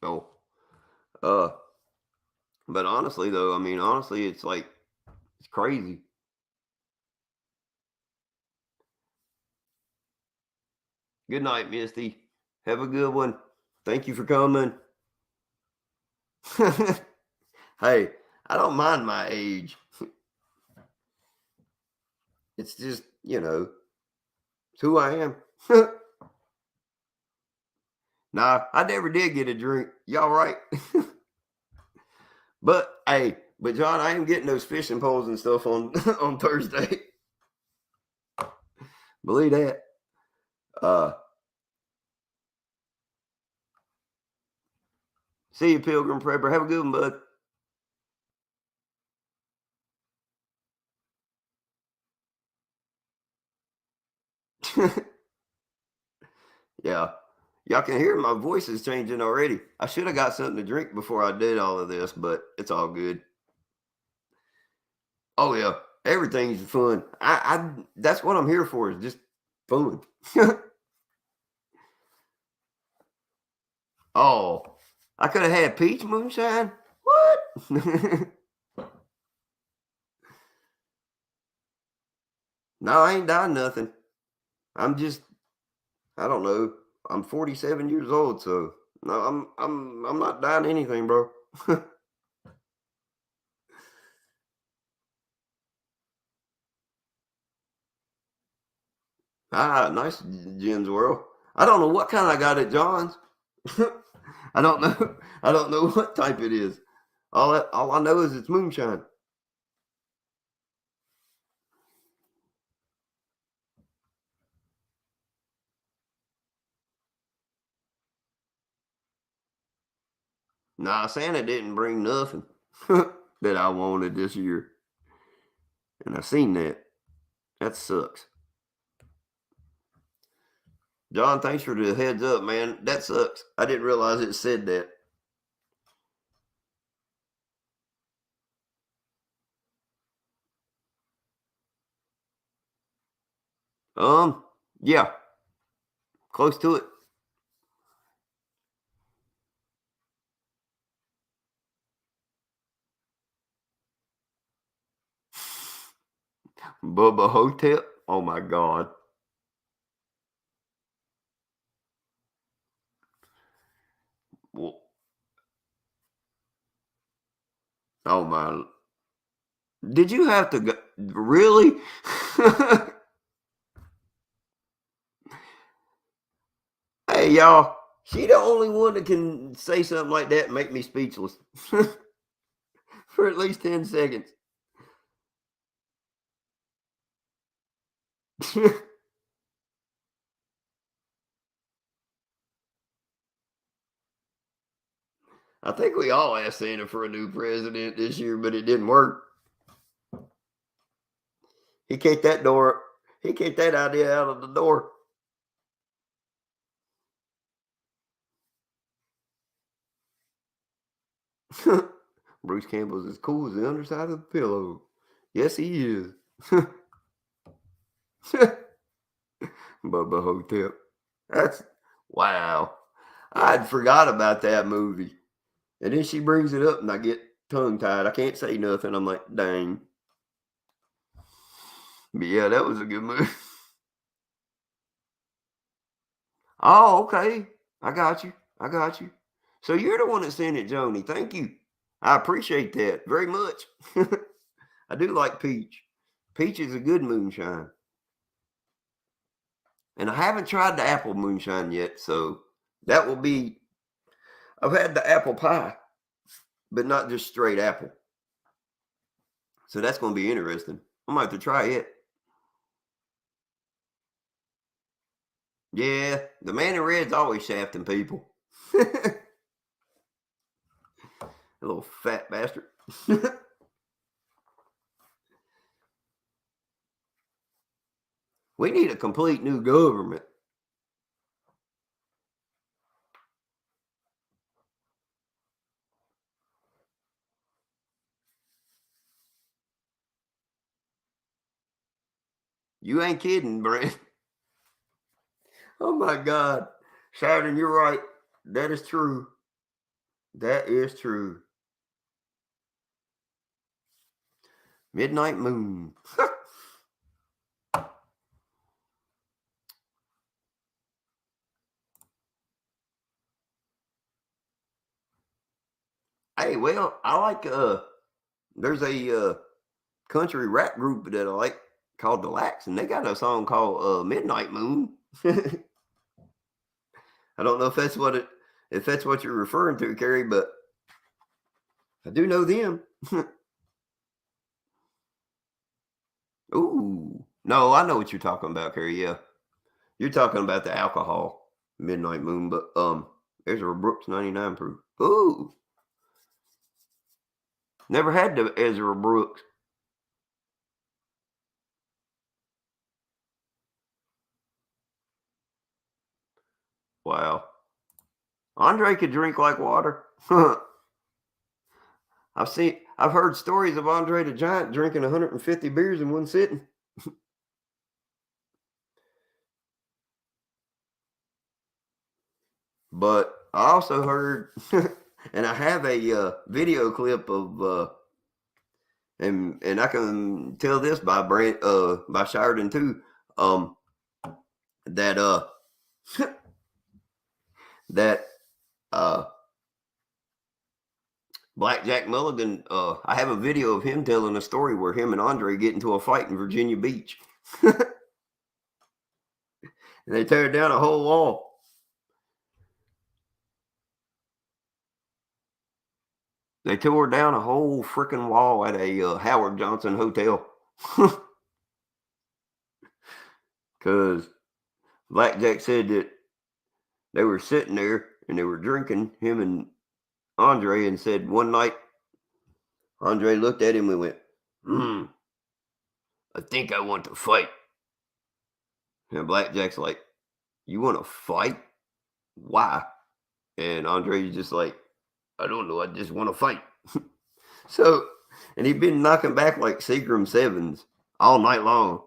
Oh, uh, but honestly, though, I mean, honestly, it's like it's crazy. Good night, Misty. Have a good one. Thank you for coming. Hey, I don't mind my age. It's just, it's who I am. Nah, I never did get a drink. Y'all right? But hey, John, I am getting those fishing poles and stuff on on Thursday. Believe that. Uh See you, Pilgrim Prepper. Have a good one, bud. Yeah. Y'all can hear my voice is changing already. I should have got something to drink before I did all of this, but it's all good. Oh yeah. Everything's fun. I that's what I'm here for, is just fun. Oh, I could have had peach moonshine. What? No, I ain't dying nothing. I'm just, I don't know. I'm 47 years old, so no, I'm not dying anything, bro. Nice, Jim's World. I don't know what kind I got at John's. I don't know. I don't know what type it is. All I know is it's moonshine. Nah, Santa didn't bring nothing that I wanted this year, and I seen that. That sucks. John, thanks for the heads up, man. That sucks. I didn't realize it said that. Um, yeah, close to it. Bubba Hotel. Oh my god. Well, oh my. Did you have to go? Really? Hey y'all, she the only one that can say something like that and make me speechless for at least 10 seconds. I think we all asked Santa for a new president this year, but it didn't work. He kicked that door. He kicked that idea out of the door. Bruce Campbell's as cool as the underside of the pillow. Yes, he is. Bubba Hotep. That's wow. I'd forgot about that movie. And then she brings it up and I get tongue tied. I can't say nothing. I'm like, dang. But yeah, that was a good movie. Oh, okay. I got you. I got you. So you're the one that sent it, Joni. Thank you. I appreciate that very much. I do like peach. Peach is a good moonshine. And I haven't tried the apple moonshine yet, so that will be. I've had the apple pie, but not just straight apple. So that's going to be interesting. I might have to try it. Yeah, the man in red's always shafting people. A little fat bastard. We need a complete new government. You ain't kidding, Brent. Oh my God. Sheridan, you're right. That is true. That is true. Midnight Moon. Hey, well, I like there's a country rap group that I like called The Lax, and they got a song called Midnight Moon. I don't know if that's what you're referring to, Carrie, but I do know them. Ooh. No, I know what you're talking about, Carrie. Yeah. You're talking about the alcohol Midnight Moon, but Ezra Brooks 99 proof. Ooh. Never had the Ezra Brooks. Wow. Andre could drink like water. I've heard stories of Andre the Giant drinking 150 beers in one sitting. But I also heard, and I have a video clip of, and I can tell this by Sheridan too, that that uh Blackjack Mulligan, I have a video of him telling a story where him and Andre get into a fight in Virginia Beach. And they tear down a whole wall. They tore down a whole freaking wall at a Howard Johnson hotel. Because Blackjack said that they were sitting there and they were drinking, him and Andre, and said one night, Andre looked at him and went, I think I want to fight. And Blackjack's like, you want to fight? Why? And Andre's just like, I don't know. I just want to fight. So, and he'd been knocking back like Seagram sevens all night long.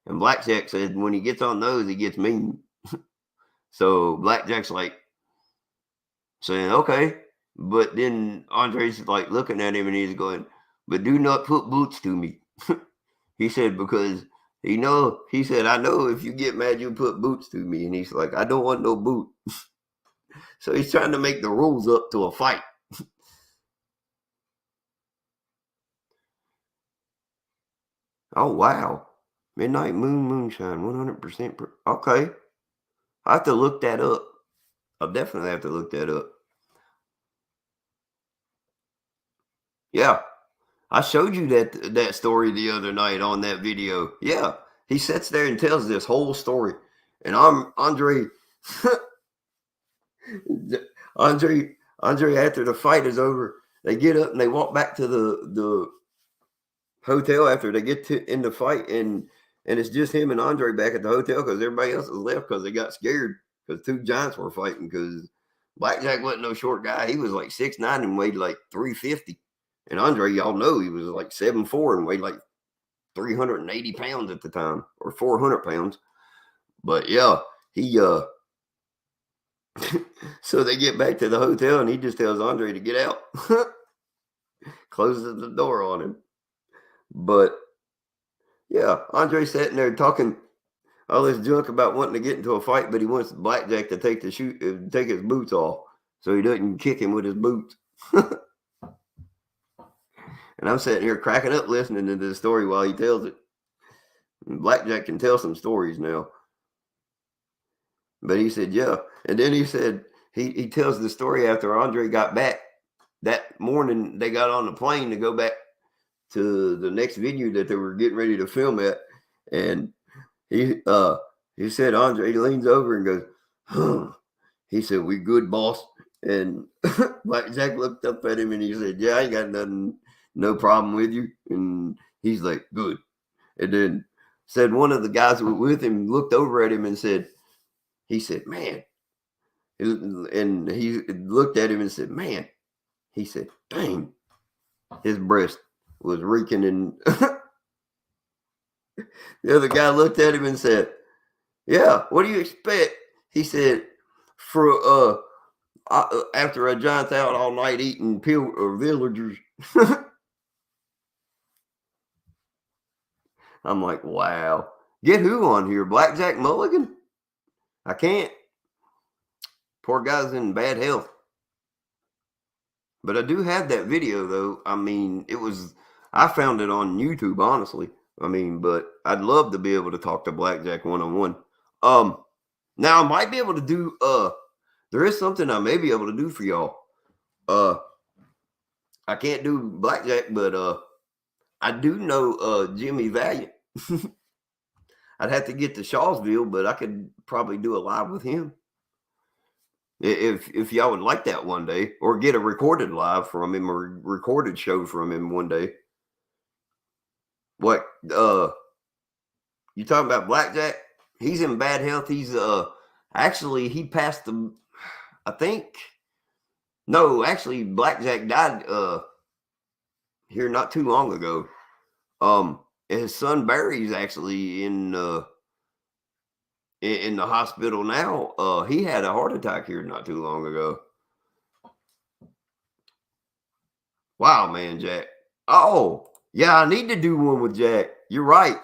And Blackjack said when he gets on those, he gets mean. So Blackjack's like saying, okay. But then Andre's like looking at him and he's going, but do not put boots to me. He said, because he said, I know if you get mad, you put boots to me. And he's like, I don't want no boot. So he's trying to make the rules up to a fight. Oh, wow. Midnight Moon Moonshine, 100%. Okay. I have to look that up. I'll definitely have to look that up. Yeah. I showed you that story the other night on that video. Yeah. He sits there and tells this whole story. And Andre after the fight is over, they get up and they walk back to the hotel after they get in the fight, and it's just him and Andre back at the hotel because everybody else has left because they got scared because two giants were fighting. Because Blackjack wasn't no short guy; he was like 6'9" and weighed like 350, and Andre, y'all know, he was like 7'4" and weighed like 380 pounds at the time, or 400 pounds. But yeah, he so they get back to the hotel and he just tells Andre to get out, closes the door on him. But yeah, Andre's sitting there talking all this junk about wanting to get into a fight, but he wants Blackjack to take his boots off so he doesn't kick him with his boots. And I'm sitting here cracking up listening to this story while he tells it. And Blackjack can tell some stories now. But he said, yeah. And then he said, he tells the story after Andre got back. That morning, they got on the plane to go back to the next venue that they were getting ready to film at. And he said, Andre leans over and goes, huh. He said, we good, boss. And Blackjack looked up at him and he said, yeah, I ain't got nothing, no problem with you. And he's like, good. And then said one of the guys who were with him looked over at him and said, he said, man. And he looked at him and said, man. He said, dang. His breast was reeking. And the other guy looked at him and said, yeah, what do you expect? He said, for after a giant's out all night eating villagers. I'm like, wow. Get who on here? Blackjack Mulligan? I can't. Poor guy's in bad health. But I do have that video though. I mean, I found it on YouTube, honestly. I mean, but I'd love to be able to talk to Blackjack one on one. Now I might be able to do there is something I may be able to do for y'all. Uh I can't do Blackjack, but I do know Jimmy Valiant. I'd have to get to Shawsville, but I could probably do a live with him. If y'all would like that one day, or get a recorded live from him, or recorded show from him one day. What you talking about Blackjack? He's in bad health. He's actually he passed the I think no, actually Blackjack died here not too long ago. His son Barry's actually in the hospital now. He had a heart attack here not too long ago. Wow, man, Jack. Oh, yeah, I need to do one with Jack. You're right.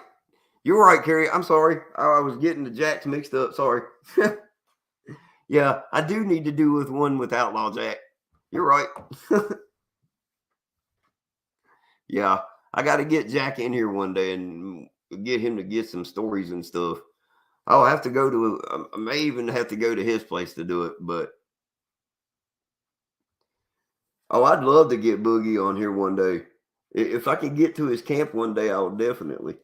You're right, Carrie. I'm sorry. I was getting the Jacks mixed up. Sorry. Yeah, I do need to do with one with Outlaw Jack. You're right. Yeah, I got to get Jack in here one day and get him to get some stories and stuff. I'll have to go to, I may even have to go to his place to do it, but. Oh, I'd love to get Boogie on here one day. If I can get to his camp one day, I would definitely.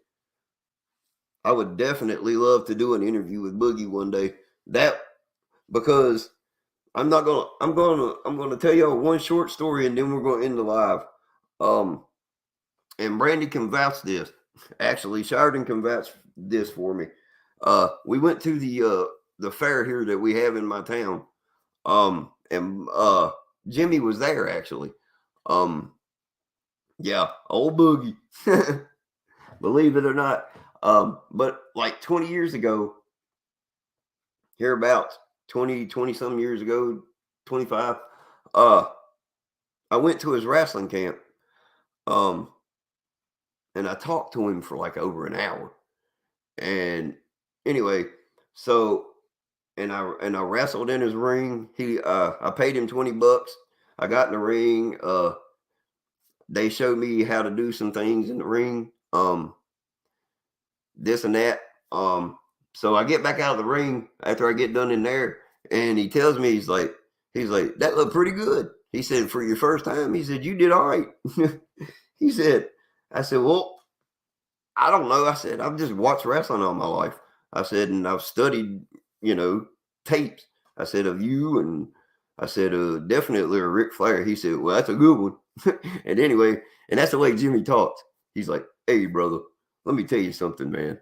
I would definitely love to do an interview with Boogie one day. Because I'm gonna tell y'all one short story and then we're gonna end the live. And Brandy can vouch this. Actually, Sheridan can vouch this for me. We went to the fair here that we have in my town. And Jimmy was there actually. Yeah, old Boogie. Believe it or not. But like 20 years ago, hereabouts, 20 some years ago, 25, I went to his wrestling camp. And I talked to him for like over an hour. And anyway, so and I wrestled in his ring. I paid him $20. I got in the ring. They showed me how to do some things in the ring. This and that. So I get back out of the ring after I get done in there, and he tells me he's like, that looked pretty good. He said, for your first time, he said, you did all right. He said, I said, well, I don't know. I said, I've just watched wrestling all my life. I said, and I've studied, tapes. I said, of you, and I said, definitely a Ric Flair. He said, well, that's a good one. And anyway, and that's the way Jimmy talks. He's like, hey, brother, let me tell you something, man.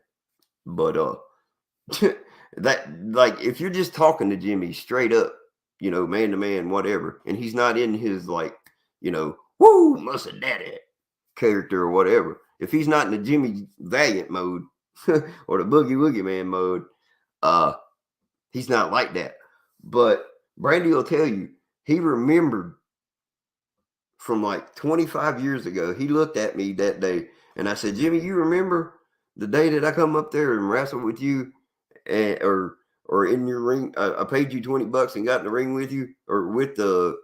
But that, like, if you're just talking to Jimmy straight up, man to man, whatever, and he's not in his like, woo, must have daddy character or whatever. If he's not in the Jimmy Valiant mode or the Boogie Woogie Man mode, he's not like that. But Brandy will tell you, he remembered from like 25 years ago. He looked at me that day and I said, Jimmy, you remember the day that I come up there and wrestled with you or in your ring? I paid you $20 and got in the ring with you or with the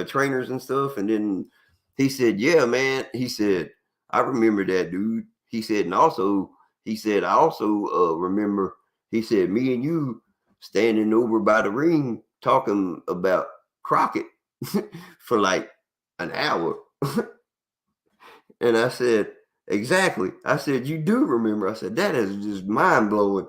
trainers and stuff. And then he said, yeah, man. He said, I remember that, dude. He said, and also, he said, I also remember, he said, me and you standing over by the ring talking about Crockett for like an hour. And I said, exactly. I said, you do remember. I said, that is just mind blowing.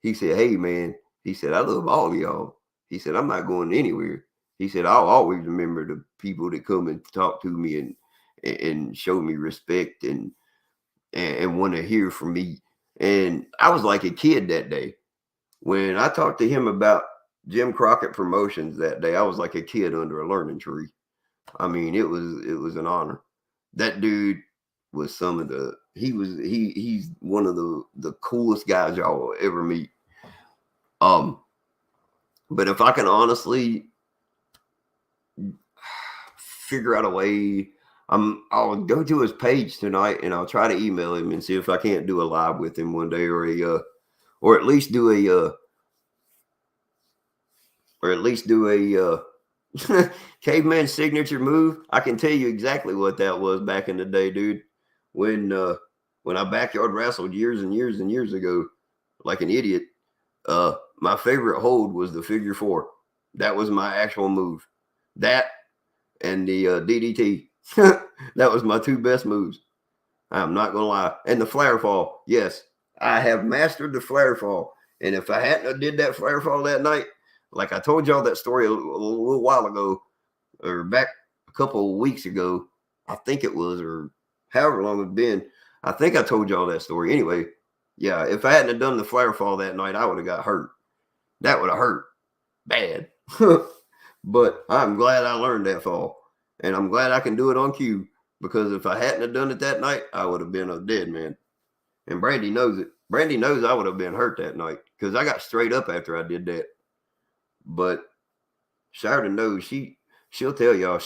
He said, hey, man. He said, I love all of y'all. He said, I'm not going anywhere. He said, I'll always remember the people that come and talk to me and show me respect and want to hear from me. And I was like a kid that day. When I talked to him about Jim Crockett Promotions that day, I was like a kid under a learning tree. I mean, it was an honor. That dude was he's one of the coolest guys y'all will ever meet. But if I can honestly figure out a way, I'll go to his page tonight and I'll try to email him and see if I can't do a live with him one day or at least do a Caveman signature move. I can tell you exactly what that was back in the day, dude. When I backyard wrestled years and years and years ago, like an idiot, my favorite hold was the figure four. That was my actual move. That and the DDT. That was my two best moves. I'm not gonna lie. And the flare fall. Yes, I have mastered the flare fall. And if I hadn't did that flare fall that night, like I told y'all that story a little while ago, or back a couple of weeks ago, I think it was, or however long it's been. I think I told y'all that story. Anyway, yeah, if I hadn't done the flare fall that night, I would have got hurt. That would have hurt bad. But I'm glad I learned that fall. And I'm glad I can do it on cue, because if I hadn't have done it that night, I would have been a dead man. And Brandy knows it. Brandy knows I would have been hurt that night because I got straight up after I did that. But Sheridan knows, she'll tell y'all,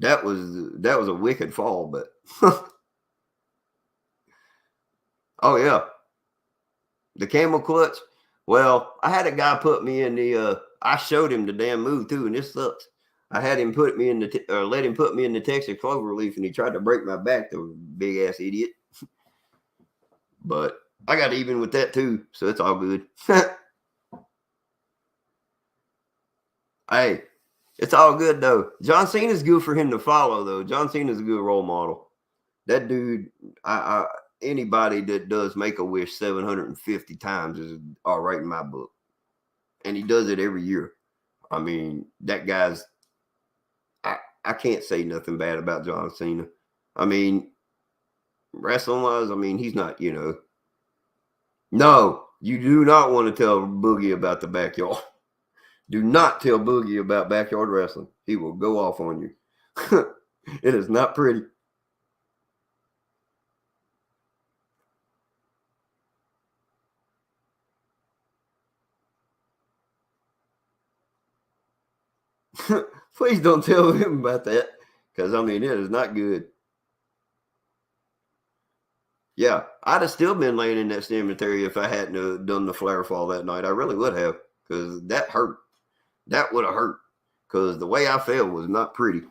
that was a wicked fall. But oh yeah, the camel clutch. Well, I had a guy put me in the. I showed him the damn move too, and this sucks. I had him put me in let him put me in the Texas cloverleaf, and he tried to break my back. The big ass idiot. But I got even with that too, so it's all good. Hey, it's all good though. John Cena's good for him to follow though. John Cena's a good role model. That dude, anybody that does Make-A-Wish 750 times is all right in my book. And he does it every year. I mean, that guy's, I can't say nothing bad about John Cena. I mean, wrestling wise, I mean, he's not, No, you do not want to tell Boogie about the backyard. Do not tell Boogie about backyard wrestling. He will go off on you. It is not pretty. Please don't tell him about that, because I mean, it is not good. Yeah, I'd have still been laying in that cemetery if I hadn't done the flare fall that night. I really would have, because that hurt. That would have hurt, because the way I fell was not pretty.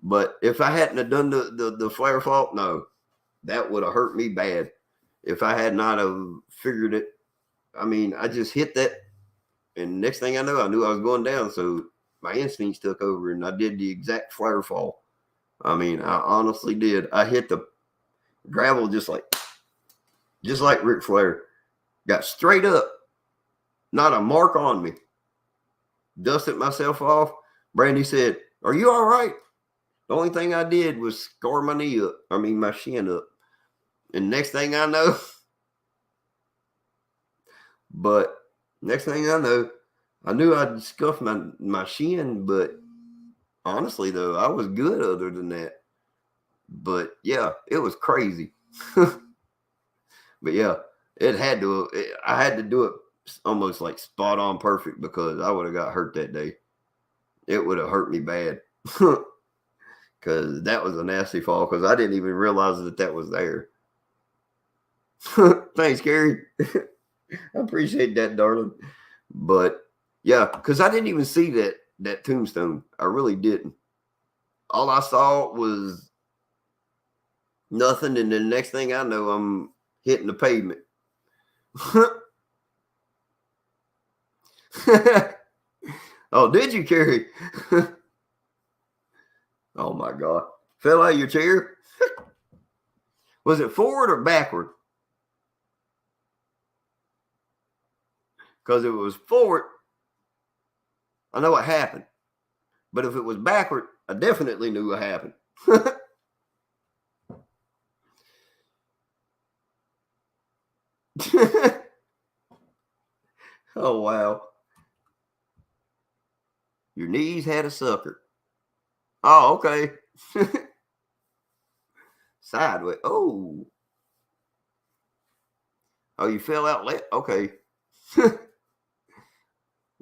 But if I hadn't have done the flare fall, no, that would have hurt me bad. If I had not have figured it, I mean, I just hit that, and next thing I know, I knew I was going down. So my instincts took over, and I did the exact flare fall. I mean, I honestly did. I hit the gravel just like Ric Flair. Got straight up, not a mark on me. Dusted myself off. Brandy said, "Are you all right?" The only thing I did was scar my knee up. I mean, my shin up. And next thing I know, but next thing I know, I knew I'd scuffed my shin, but honestly, though, I was good other than that. But yeah, it was crazy. But yeah, I had to do it almost like spot on perfect, because I would have got hurt that day. It would have hurt me bad. Because that was a nasty fall, because I didn't even realize that was there. Thanks, Gary. I appreciate that, darling. But yeah, because I didn't even see that tombstone. I really didn't. All I saw was nothing, and the next thing I know, I'm hitting the pavement. Oh, did you, Carrie? Oh my God. Fell out of your chair? Was it forward or backward? Because if it was forward, I know what happened. But if it was backward, I definitely knew what happened. Oh, wow. Your knees had a sucker. Oh, okay. Sideways. Oh. Oh, you fell out left. Okay.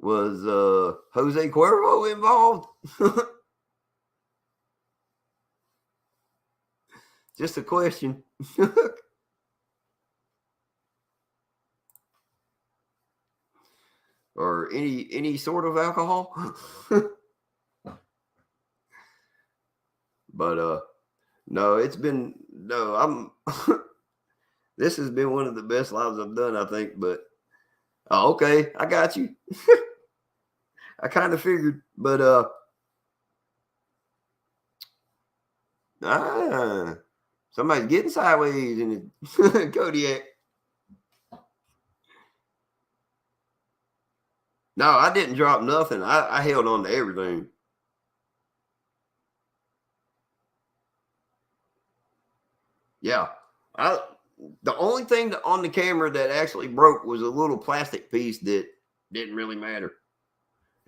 Was Jose Cuervo involved? Just a question. or any sort of alcohol. But no, I'm this has been one of the best lives I've done, I think. But okay, I got you. I kind of figured, but somebody's getting sideways in the Kodiak. No, I didn't drop nothing. I held on to everything. Yeah. The only thing on the camera that actually broke was a little plastic piece that didn't really matter.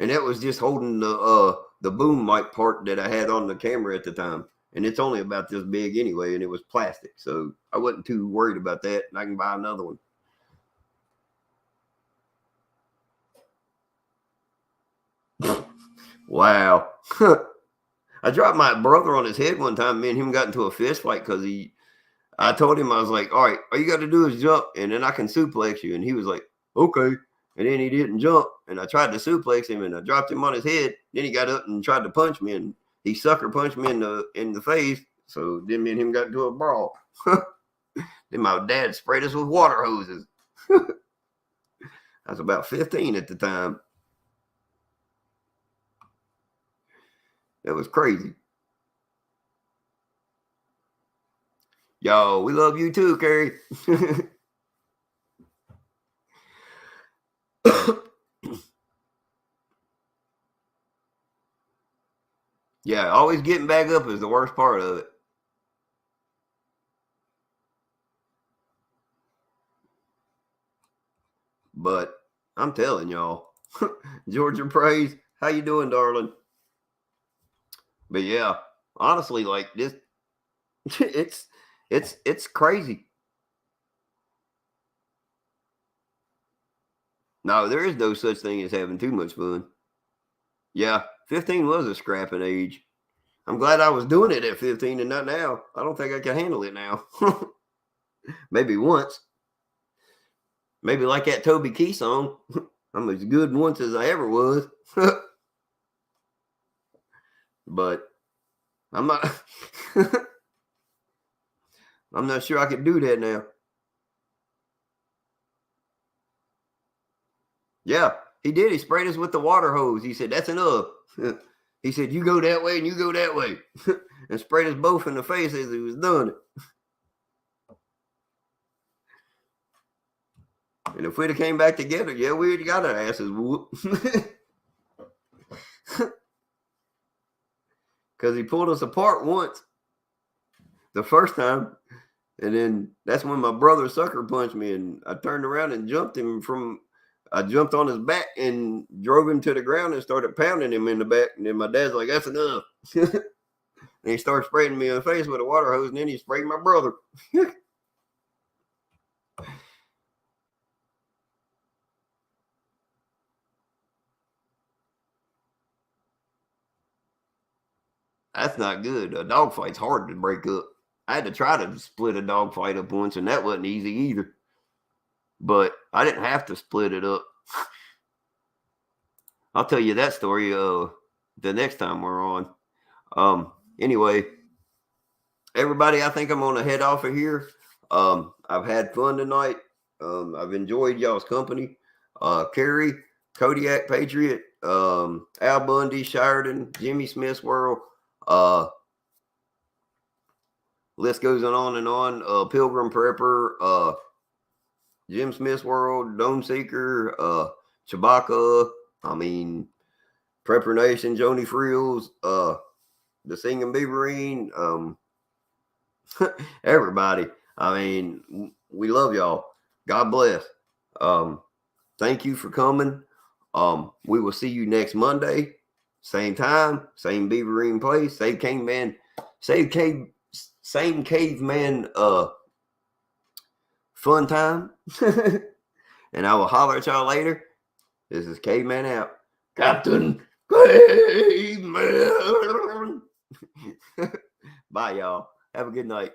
And that was just holding the boom mic part that I had on the camera at the time. And it's only about this big anyway, and it was plastic. So I wasn't too worried about that, and I can buy another one. Wow. I dropped my brother on his head one time. Me and him got into a fist fight because I told him, I was like, all right, all you got to do is jump, and then I can suplex you. And he was like, okay. And then he didn't jump, and I tried to suplex him, and I dropped him on his head. Then he got up and tried to punch me, and he sucker punched me in the face. So then me and him got into a brawl. Then my dad sprayed us with water hoses. I was about 15 at the time. That was crazy. Yo, we love you too, Carrie. Yeah, always getting back up is the worst part of it. But I'm telling y'all, Georgia praise. How you doing, darling? But yeah, honestly, like this, it's crazy. No, there is no such thing as having too much fun. Yeah, 15 was a scrapping age. I'm glad I was doing it at 15 and not now. I don't think I can handle it now. Maybe once. Maybe like that Toby Keith song. I'm as good once as I ever was. But I'm not I'm not sure I could do that now. Yeah, he did. He sprayed us with the water hose. He said, that's enough. He said, you go that way and you go that way. And sprayed us both in the face as he was doing it. And if we'd have came back together, yeah, we'd have got our asses whooped. Because he pulled us apart once. The first time. And then that's when my brother sucker punched me. And I turned around and jumped him I jumped on his back and drove him to the ground and started pounding him in the back. And then my dad's like, that's enough. And he started spraying me in the face with a water hose. And then he sprayed my brother. That's not good. A dog fight's hard to break up. I had to try to split a dog fight up once, and that wasn't easy either. But I didn't have to split it up. I'll tell you that story the next time we're on. Anyway, everybody, I think I'm gonna head off of here. I've had fun tonight. I've enjoyed y'all's company. Carrie, Kodiak Patriot, Al Bundy, Sheridan, Jimmy Smith's World. List goes on and on. Pilgrim Prepper, Jim Smith's World, Dome Seeker, Chewbacca. I mean, Prepper Nation, Joni Frills, the Singing Beaverine, everybody. I mean, we love y'all. God bless. Thank you for coming. We will see you next Monday. Same time, same Beaverine place, same caveman, same caveman fun time. And I will holler at y'all later. This is Caveman Out. Captain Caveman. Bye, y'all. Have a good night.